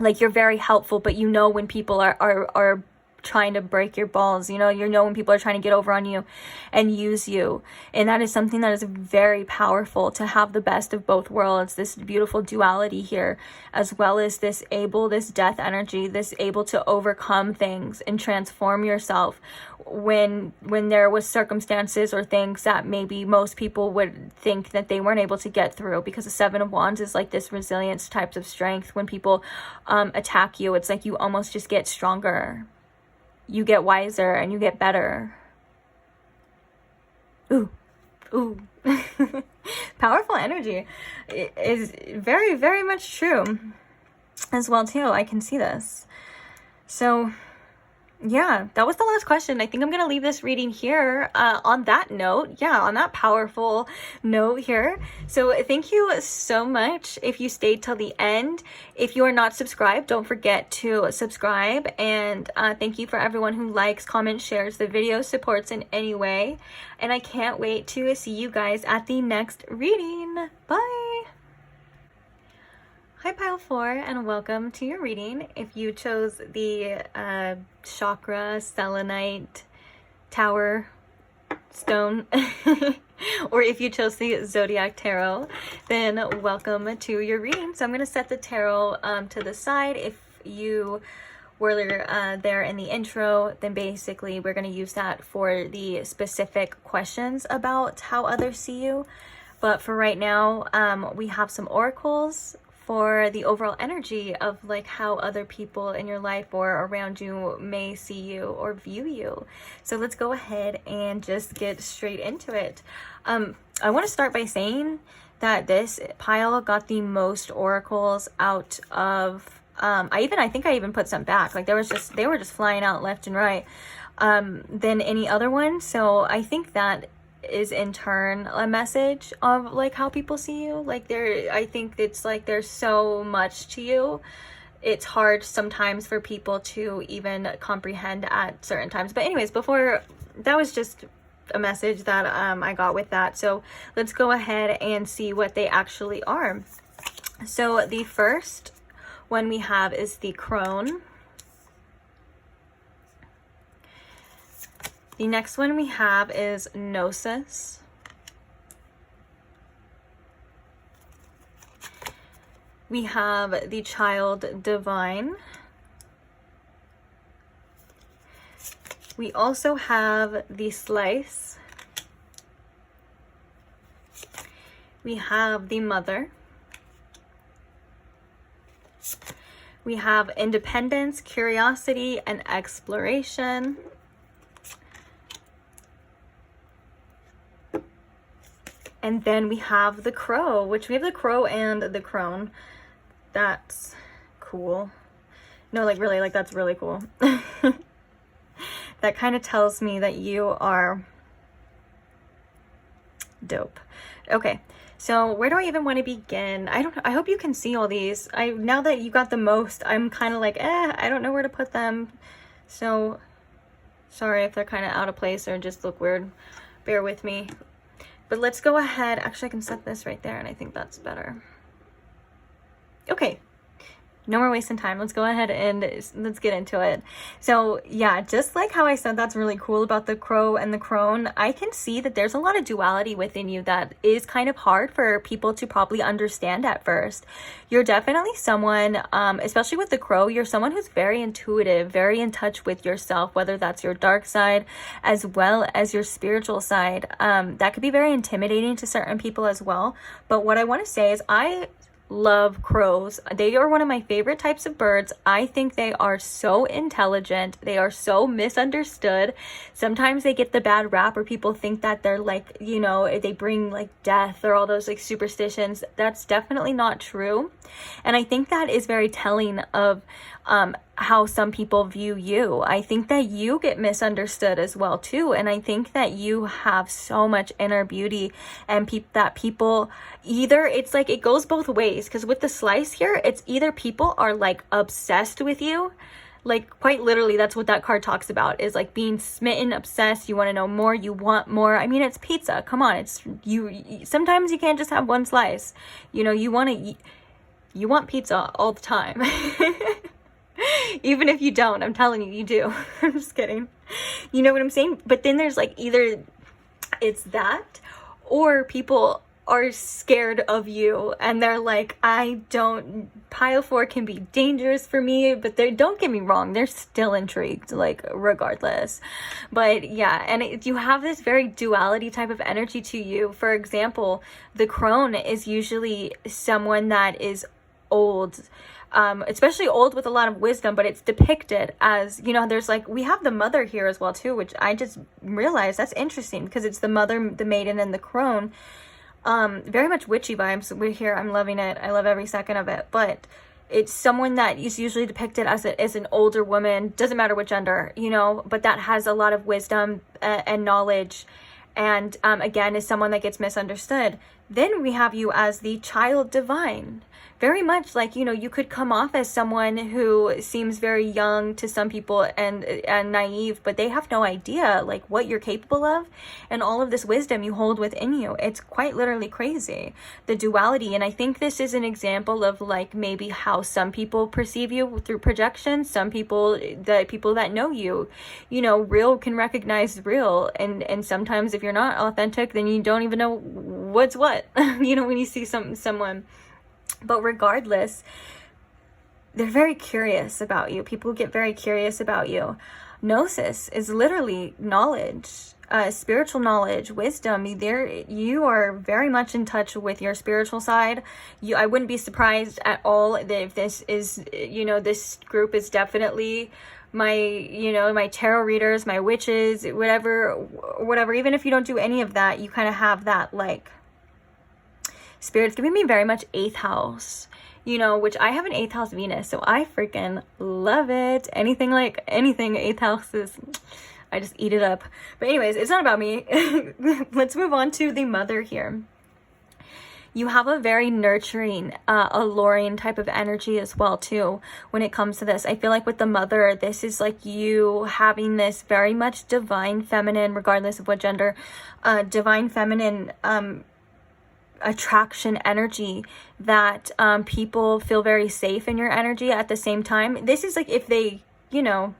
Like, you're very helpful, but you know when people are trying to break your balls. You know when people are trying to get over on you and use you. And that is something that is very powerful, to have the best of both worlds, this beautiful duality here, as well as this death energy, this able to overcome things and transform yourself when there was circumstances or things that maybe most people would think that they weren't able to get through. Because the 7 of Wands is like this resilience types of strength. When people attack you, it's like you almost just get stronger. You get wiser and you get better. Ooh. Powerful energy. It is very, very much true as well too. I can see this. So yeah, that was the last question. I think I'm gonna leave this reading here on that note. Yeah, on that powerful note here. So thank you so much if you stayed till the end. If you are not subscribed, don't forget to subscribe. And thank you for everyone who likes, comments, shares the video, supports in any way. And I can't wait to see you guys at the next reading. Bye! Hi Pile 4, and welcome to your reading. If you chose the chakra, selenite, tower, stone, or if you chose the Zodiac Tarot, then welcome to your reading. So I'm going to set the tarot to the side. If you were there in the intro, then basically we're going to use that for the specific questions about how others see you. But for right now, we have some oracles for the overall energy of like how other people in your life or around you may see you or view you. So let's go ahead and just get straight into it. I want to start by saying that this pile got the most oracles out of I think I even put some back. Like they were just flying out left and right than any other one. So I think that is in turn a message of like how people see you. Like I think it's like there's so much to you, it's hard sometimes for people to even comprehend at certain times. But anyways, before that was just a message that I got with that. So let's go ahead and see what they actually are. So the first one we have is the Crone. The next one we have is Gnosis. We have the Child Divine. We also have the Slice. We have the Mother. We have Independence, Curiosity, and Exploration. And then we have the Crow, which we have the Crow and the Crone. That's cool. No, like really, like that's really cool. That kind of tells me that you are dope. Okay, so where do I even want to begin? I don't know. I hope you can see all these. Now that you got the most, I'm kind of like, I don't know where to put them. So sorry if they're kind of out of place or just look weird. Bear with me. But let's go ahead. Actually, I can set this right there, and I think that's better. Okay. No more wasting time. Let's go ahead and let's get into it. So yeah, just like how I said that's really cool about the Crow and the Crone, I can see that there's a lot of duality within you that is kind of hard for people to probably understand at first. You're definitely someone, especially with the Crow, you're someone who's very intuitive, very in touch with yourself, whether that's your dark side as well as your spiritual side. That could be very intimidating to certain people as well. But what I want to say is I love crows. They are one of my favorite types of birds. I think they are so intelligent. They are so misunderstood. Sometimes they get the bad rap where people think that they're like, you know, they bring like death or all those like superstitions. That's definitely not true. And I think that is very telling of how some people view you. I think that you get misunderstood as well too, and I think that you have so much inner beauty, and that people either, it's like it goes both ways, because with the Slice here, it's either people are like obsessed with you, like quite literally that's what that card talks about, is like being smitten, obsessed, you want to know more, you want more. I mean, it's pizza, come on, it's you sometimes you can't just have one slice, you know, you want pizza all the time. Even if you don't, I'm telling you, you do. I'm just kidding. You know what I'm saying? But then there's like either it's that, or people are scared of you and they're like, pile 4 can be dangerous for me, but don't get me wrong, they're still intrigued, like regardless. But yeah, and you have this very duality type of energy to you. For example, the Crone is usually someone that is old, especially old with a lot of wisdom, but it's depicted as, you know, there's like, we have the Mother here as well too, which I just realized that's interesting because it's the Mother, the Maiden, and the Crone. Very much witchy vibes. We're here. I'm loving it. I love every second of it. But it's someone that is usually depicted as an older woman, doesn't matter what gender, you know, but that has a lot of wisdom and knowledge, and again is someone that gets misunderstood. Then we have you as the Child Divine. Very much like, you know, you could come off as someone who seems very young to some people and naive, but they have no idea like what you're capable of and all of this wisdom you hold within you. It's quite literally crazy, the duality. And I think this is an example of like maybe how some people perceive you through projection. Some people, the people that know you, you know, real can recognize real, and sometimes if you're not authentic, then you don't even know what's what. You know, when you see someone. But regardless, they're very curious about you. People get very curious about you. Gnosis is literally knowledge, spiritual knowledge, wisdom. You are very much in touch with your spiritual side. I wouldn't be surprised at all if this is, you know, this group is definitely my tarot readers, my witches, whatever. Even if you don't do any of that, you kind of have that like Spirit's giving me very much 8th house, you know, which I have an 8th house Venus, so I freaking love it. Anything 8th house is, I just eat it up. But anyways, it's not about me. Let's move on to the Mother here. You have a very nurturing, alluring type of energy as well too when it comes to this. I feel like with the Mother, this is like you having this very much divine feminine, regardless of what gender, divine feminine attraction energy that people feel very safe in your energy. At the same time, this is like if they, you know,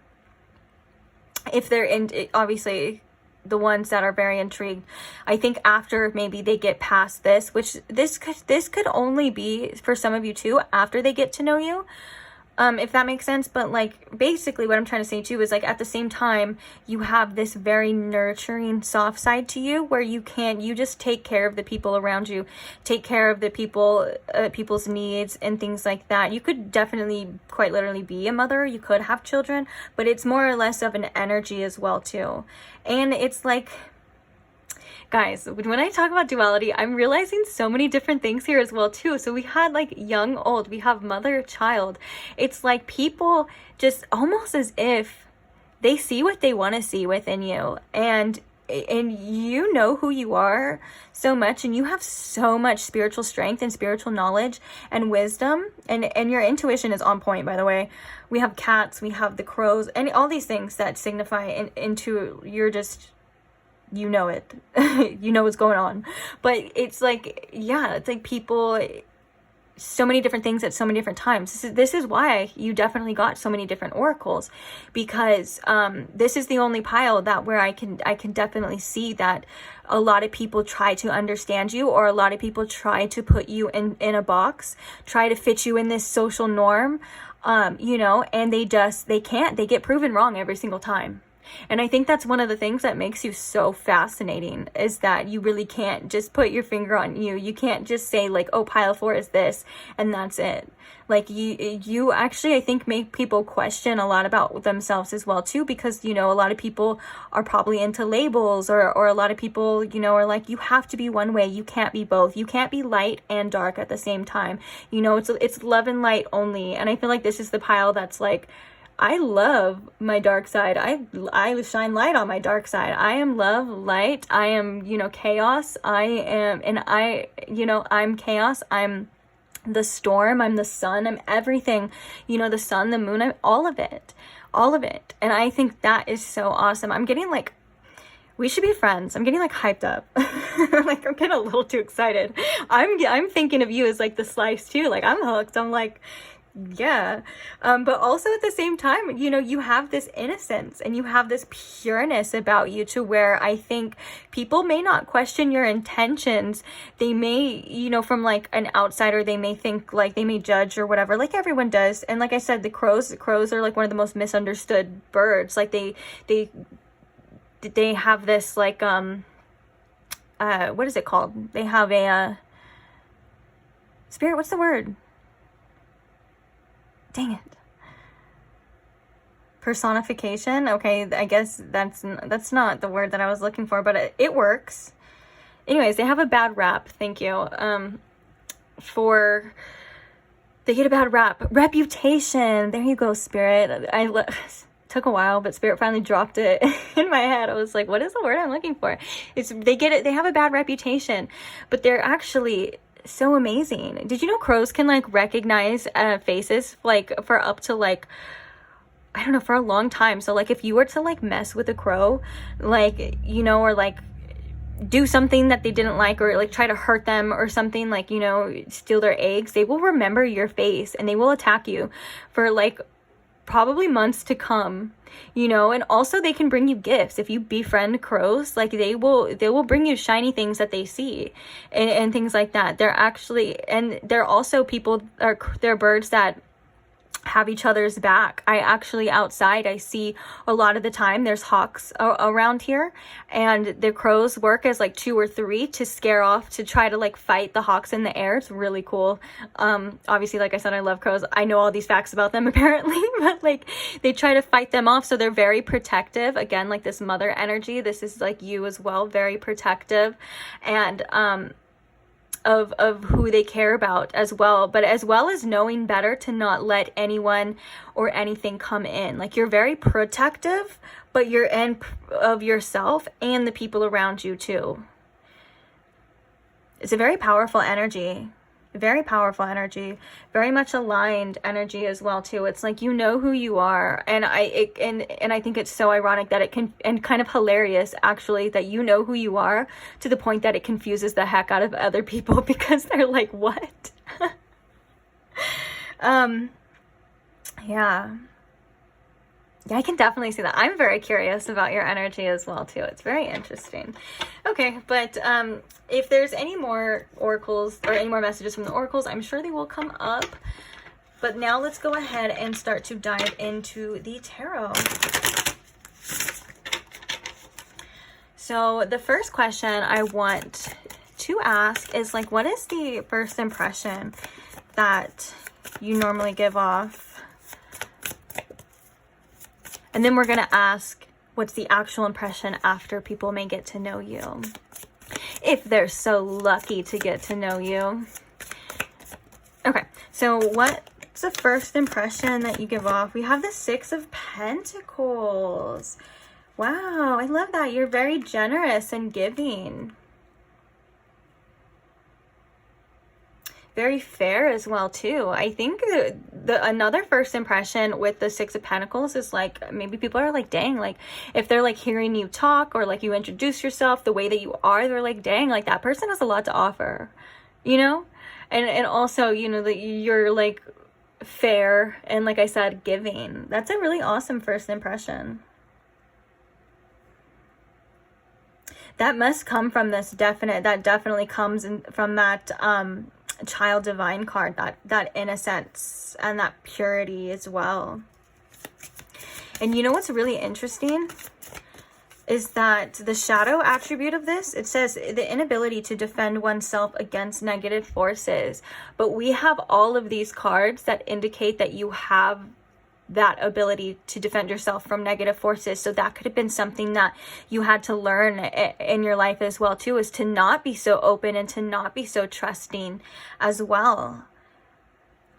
if they're in, obviously the ones that are very intrigued, I think after maybe they get past this, which this could only be for some of you too, after they get to know you, if that makes sense. But like basically what I'm trying to say too is like at the same time you have this very nurturing soft side to you where you just take care of the people around you, take care of the people's needs and things like that. You could definitely quite literally be a mother, you could have children, but it's more or less of an energy as well too. And it's like, guys, when I talk about duality, I'm realizing so many different things here as well too. So we had like young, old, we have mother, child. It's like people just almost as if they see what they want to see within you, and you know who you are so much, and you have so much spiritual strength and spiritual knowledge and wisdom, and your intuition is on point, by the way. We have cats, we have the crows, and all these things that signify into you're just, you know it. You know what's going on. But it's like, yeah, it's like people, so many different things at so many different times. This is why you definitely got so many different oracles, because this is the only pile that where I can definitely see that a lot of people try to understand you, or a lot of people try to put you in a box, try to fit you in this social norm, you know, and they can't. They get proven wrong every single time. And I think that's one of the things that makes you so fascinating, is that you really can't just put your finger on you. You can't just say like, oh, pile 4 is this, and that's it. Like you actually, I think, make people question a lot about themselves as well too, because, you know, a lot of people are probably into labels, or a lot of people, you know, are like, you have to be one way. You can't be both. You can't be light and dark at the same time. You know, it's love and light only. And I feel like this is the pile that's like, I love my dark side. I shine light on my dark side. I am love, light. I am, you know, chaos. I'm chaos. I'm the storm. I'm the sun. I'm everything, you know, the sun, the moon, I'm all of it. And I think that is so awesome. I'm getting like, we should be friends. I'm getting like hyped up. Like I'm getting a little too excited. I'm thinking of you as like the slice too. Like I'm hooked. I'm like, yeah. But also at the same time, you know, you have this innocence and you have this pureness about you, to where I think people may not question your intentions. They may, you know, from like an outsider, they may think like, they may judge or whatever, like everyone does. And like I said, the crows are like one of the most misunderstood birds. Like they have this like, what is it called? They have a, spirit, what's the word? Dang it. Personification. Okay, I guess that's not the word that I was looking for, but it works. Anyways, they have a bad rap. Thank you. They get a bad rap. Reputation. There you go, Spirit. Took a while, but Spirit finally dropped it in my head. I was like, what is the word I'm looking for? They have a bad reputation, but they're actually so amazing. Did you know crows can like recognize faces like for up to like, I don't know, for a long time. So like if you were to like mess with a crow, like, you know, or like do something that they didn't like, or like try to hurt them or something, like, you know, steal their eggs, they will remember your face and they will attack you for like probably months to come, you know. And also they can bring you gifts if you befriend crows. Like they will bring you shiny things that they see and things like that. They're also they're birds that have each other's back. I actually outside, I see a lot of the time there's hawks around here, and the crows work as like 2 or 3 to scare off, to try to like fight the hawks in the air. It's really cool. Obviously, like I said, I love crows. I know all these facts about them apparently, but like they try to fight them off. So they're very protective. Again, like this mother energy, this is like you as well, very protective, and of who they care about as well, but as well as knowing better to not let anyone or anything come in. Like you're very protective, but you're in of yourself and the people around you too. It's a very powerful energy. Very powerful energy, very much aligned energy as well too. It's like, you know who you are, and I think it's so ironic that it can, and kind of hilarious actually, that you know who you are to the point that it confuses the heck out of other people, because they're like, what? Yeah, I can definitely see that. I'm very curious about your energy as well too. It's very interesting. Okay, but if there's any more oracles or any more messages from the oracles, I'm sure they will come up. But now let's go ahead and start to dive into the tarot. So the first question I want to ask is like, what is the first impression that you normally give off? And then we're going to ask, what's the actual impression after people may get to know you? If they're so lucky to get to know you. Okay, so what's the first impression that you give off? We have the Six of Pentacles. Wow, I love that. You're very generous and giving. Very fair as well too. I think another first impression with the Six of Pentacles is like, maybe people are like, dang, like if they're like hearing you talk or like you introduce yourself the way that you are, they're like, dang, like that person has a lot to offer, you know? And also, you know, that you're like fair and, like I said, giving. That's a really awesome first impression. That must come from this that definitely comes from that Child Divine card, that innocence and that purity as well. And you know what's really interesting is that the shadow attribute of this, it says the inability to defend oneself against negative forces. But we have all of these cards that indicate that you have that ability to defend yourself from negative forces. So that could have been something that you had to learn in your life as well too, is to not be so open and to not be so trusting as well.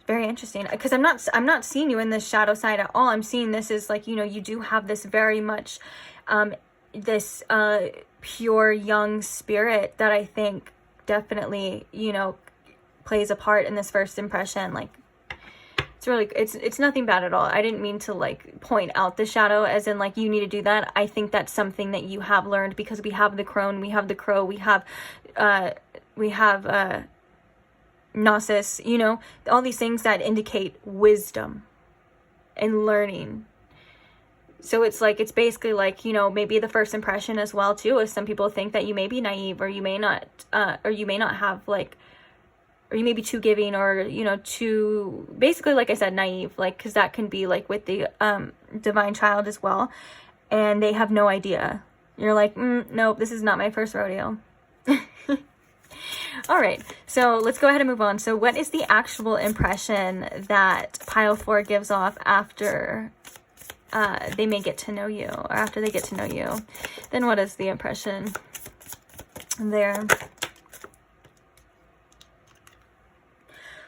Very interesting, because I'm not seeing you in this shadow side at all. I'm seeing this as like, you know, you do have this very much this pure young spirit that I think definitely, you know, plays a part in this first impression. Like, it's really, it's nothing bad at all. I didn't mean to like point out the shadow as in like you need to do that. I think that's something that you have learned, because we have the crone, we have the crow, we have gnosis, you know, all these things that indicate wisdom and learning. So it's like, it's basically like, you know, maybe the first impression as well too, is some people think that you may be naive, or you may not have like, or you may be too giving, or, you know, too, basically, like I said, naive, like, because that can be like with the divine child as well, and they have no idea. You're like, nope, this is not my first rodeo. All right, so let's go ahead and move on. So what is the actual impression that pile 4 gives off after they may get to know you, or after they get to know you? Then what is the impression there?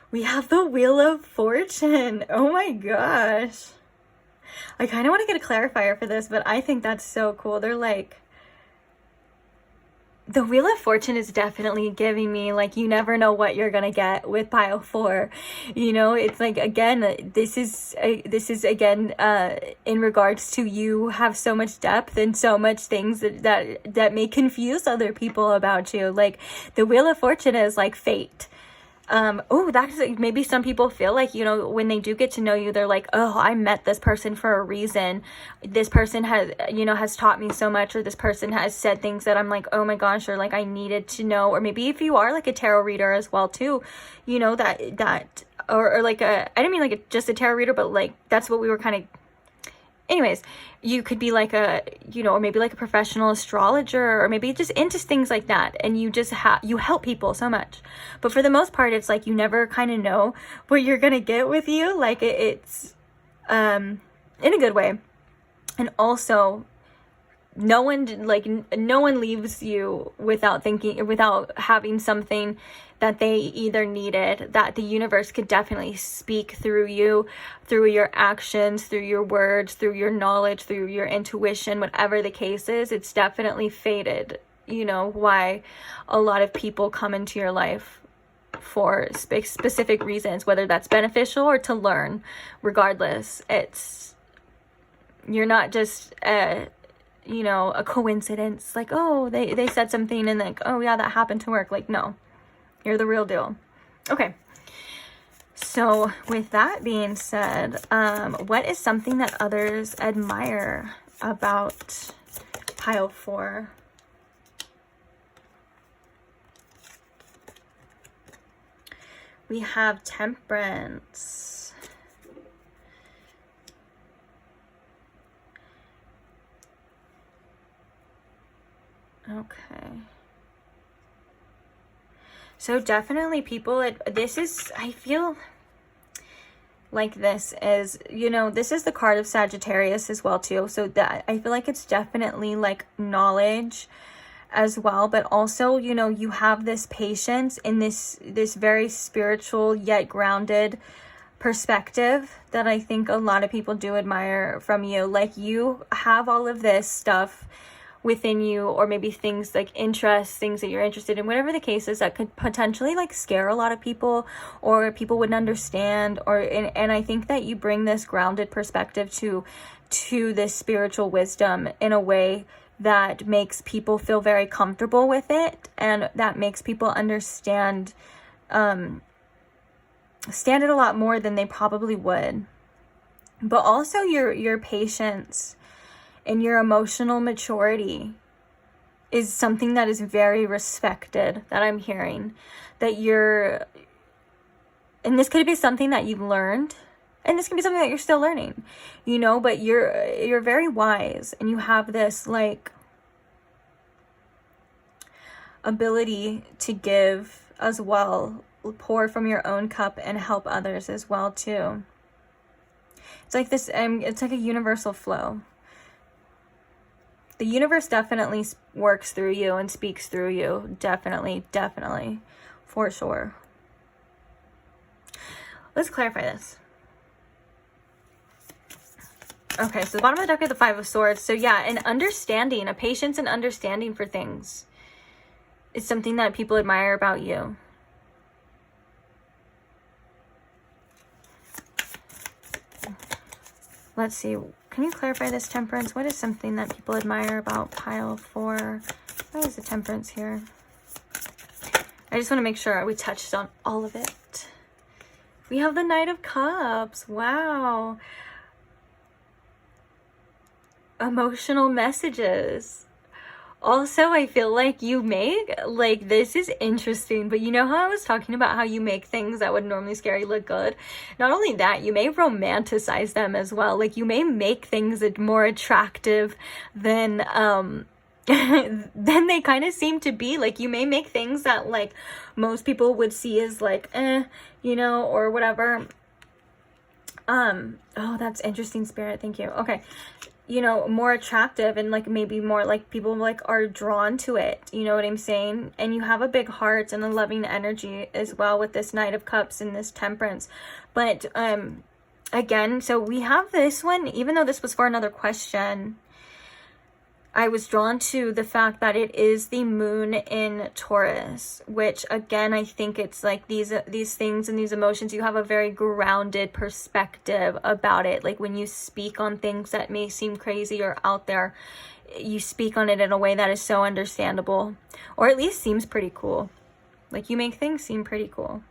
We have the Wheel of Fortune. Oh my gosh. I kind of want to get a clarifier for this, but I think that's so cool. They're like, the Wheel of Fortune is definitely giving me like, you never know what you're gonna get with pile 4. You know, it's like, again, this is again in regards to, you have so much depth and so much things that may confuse other people about you. Like, the Wheel of Fortune is like fate. Oh, that's like, maybe some people feel like, you know, when they do get to know you, they're like, oh, I met this person for a reason. This person has, you know, has taught me so much, or this person has said things that I'm like, oh my gosh, or like I needed to know. Or maybe if you are like a tarot reader as well too, you know, or like I didn't mean like just a tarot reader, but like that's what we were kind of, anyways, you could be like a, you know, or maybe like a professional astrologer, or maybe just into things like that, and you just you help people so much. But for the most part, it's like you never kind of know what you're gonna get with you. Like it's in a good way. And also, no one leaves you without having something that they either needed, that the universe could definitely speak through you, through your actions, through your words, through your knowledge, through your intuition, whatever the case is. It's definitely fated, you know, why a lot of people come into your life for specific reasons, whether that's beneficial or to learn. Regardless, you're not just you know, a coincidence, like, oh, they said something and like, oh yeah, that happened to work. Like, no, you're the real deal. Okay, so with that being said, what is something that others admire about pile 4? We have Temperance. Okay. So definitely people, this is, I feel like this is, you know, this is the card of Sagittarius as well too. So that I feel like it's definitely like knowledge as well, but also, you know, you have this patience in this very spiritual yet grounded perspective that I think a lot of people do admire from you. Like, you have all of this stuff within you, or maybe things like interests, things that you're interested in, whatever the case is, that could potentially like scare a lot of people, or people wouldn't understand, or and I think that you bring this grounded perspective to this spiritual wisdom in a way that makes people feel very comfortable with it, and that makes people understand stand it a lot more than they probably would. But also your patience and your emotional maturity is something that is very respected, that I'm hearing. That you're, and this could be something that you've learned, and this can be something that you're still learning, you know, but you're very wise, and you have this like ability to give as well, pour from your own cup and help others as well too. It's like this, it's like a universal flow. The universe definitely works through you and speaks through you. Definitely, for sure. Let's clarify this. Okay, so the bottom of the deck is the Five of Swords. So yeah, an understanding, a patience and understanding for things is something that people admire about you. Let's see. Can you clarify this, Temperance? What is something that people admire about pile 4? Why is the Temperance here? I just want to make sure we touched on all of it. We have the Knight of Cups. Wow. Emotional messages. Also, I feel like you make, like, this is interesting, but you know how I was talking about how you make things that would normally scare you look good? Not only that, you may romanticize them as well. Like, you may make things more attractive than they kind of seem to be. Like, you may make things that, like, most people would see as, like, you know, or whatever. Oh, that's interesting, Spirit. Thank you. Okay. You know, more attractive, and like maybe more like people like are drawn to it, you know what I'm saying? And you have a big heart and a loving energy as well with this Knight of Cups and this Temperance. But again, so we have this one, even though this was for another question, I was drawn to the fact that it is the moon in Taurus, which again, I think it's like these things and these emotions, you have a very grounded perspective about it. Like when you speak on things that may seem crazy or out there, you speak on it in a way that is so understandable, or at least seems pretty cool. Like you make things seem pretty cool.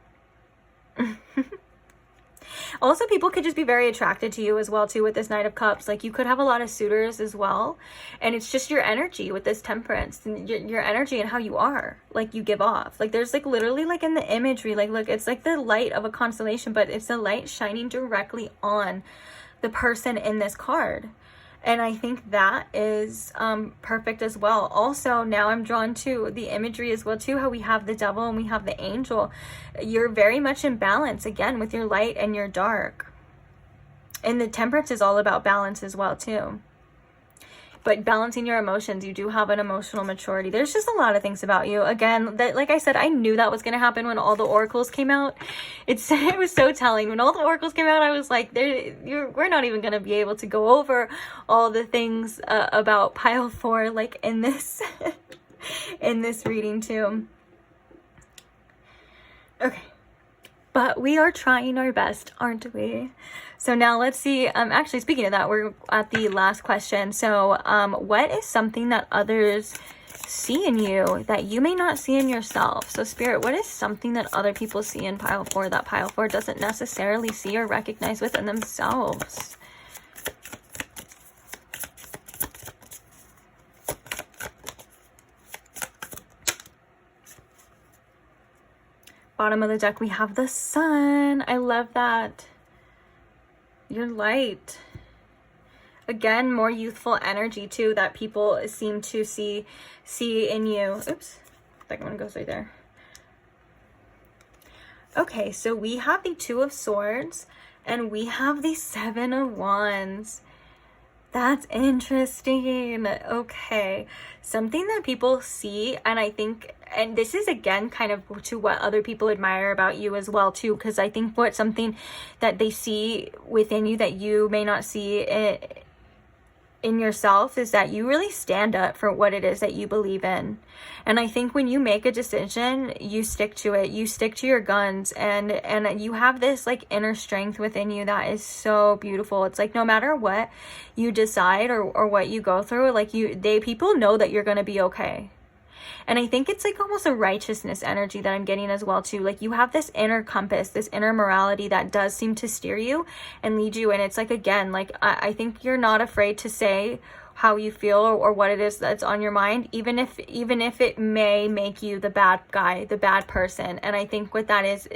Also, people could just be very attracted to you as well too with this Knight of Cups. Like you could have a lot of suitors as well, and it's just your energy with this Temperance, and your energy and how you are, like you give off. Like there's like literally like in the imagery, like look, it's like the light of a constellation, but it's the light shining directly on the person in this card. And I think that is perfect as well. Also, now I'm drawn to the imagery as well too, how we have the devil and we have the angel. You're very much in balance again with your light and your dark. And the Temperance is all about balance as well too. But balancing your emotions, you do have an emotional maturity. There's just a lot of things about you. Again, that, like I said, I knew that was going to happen when all the oracles came out. It was so telling. When all the oracles came out, I was like, we're not even going to be able to go over all the things about pile 4, like in this, in this reading too. Okay. But we are trying our best, aren't we? So now let's see. Actually, speaking of that, we're at the last question. So what is something that others see in you that you may not see in yourself? So Spirit, what is something that other people see in pile 4 that pile 4 doesn't necessarily see or recognize within themselves? Bottom of the deck, we have the Sun. I love that. Your light. again, more youthful energy too that people seem to see in you. Oops, that one goes right there. Okay, so we have the Two of Swords and we have the Seven of Wands. That's interesting. Okay, something that people see, and I think, and this is again kind of to what other people admire about you as well too, because I think what something that they see within you that you may not see it in yourself is that you really stand up for what it is that you believe in. And I think when you make a decision, you stick to it, you stick to your guns, and you have this like inner strength within you that is so beautiful. It's like no matter what you decide or what you go through, like people know that you're going to be okay. And I think it's like almost a righteousness energy that I'm getting as well too. Like you have this inner compass, this inner morality that does seem to steer you and lead you. And it's like, again, like I think you're not afraid to say how you feel or what it is that's on your mind, even if it may make you the bad guy, the bad person. And I think what that is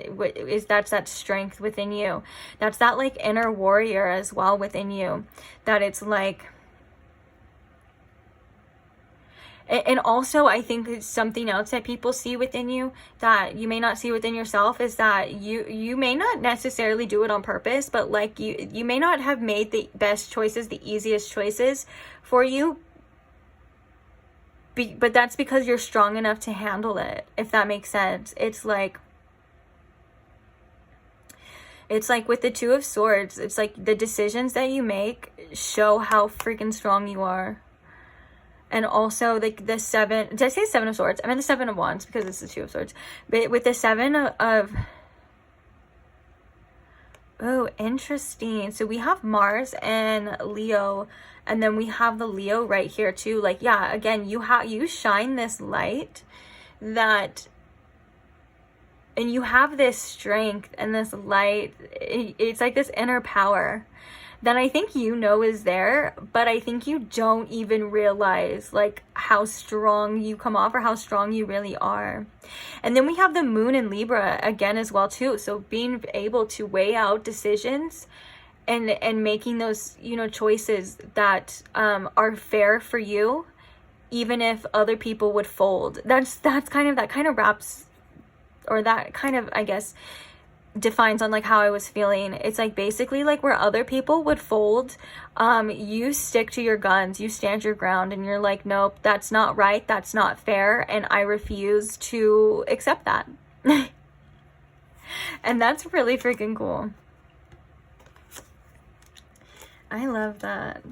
that's that strength within you. That's that like inner warrior as well within you, that it's like. And also, I think it's something else that people see within you that you may not see within yourself is that you may not necessarily do it on purpose, but like you may not have made the best choices, the easiest choices for you, but that's because you're strong enough to handle it, if that makes sense. It's like with the Two of Swords, it's like the decisions that you make show how freaking strong you are. And also like the seven, did I say Seven of Swords? I meant the Seven of Wands because it's the Two of Swords. But with the Seven of oh, interesting. So we have Mars and Leo, and then we have the Leo right here too. Like, yeah, again, you shine this light that, and you have this strength and this light. It's like this inner power that I think you know is there, but I think you don't even realize like how strong you come off or how strong you really are. And then we have the Moon in Libra again as well too. So being able to weigh out decisions and making those, you know, choices that are fair for you, even if other people would fold. That kind of wraps, or that kind of, I guess, defines on like how I was feeling. It's like basically like where other people would fold, you stick to your guns, you stand your ground, and you're like, nope, that's not right, that's not fair, and I refuse to accept that. And that's really freaking cool. I love that.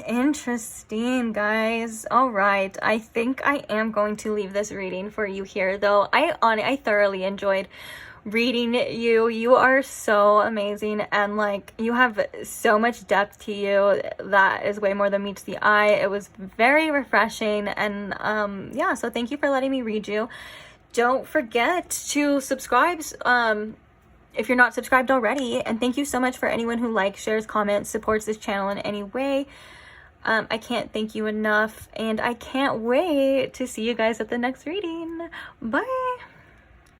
Interesting, guys. All right, I think I am going to leave this reading for you here, though. I thoroughly enjoyed reading you. You are so amazing, and like you have so much depth to you that is way more than meets the eye. It was very refreshing, and yeah, so thank you for letting me read you. Don't forget to subscribe if you're not subscribed already, and thank you so much for anyone who likes, shares, comments, supports this channel in any way. I can't thank you enough, and I can't wait to see you guys at the next reading. Bye.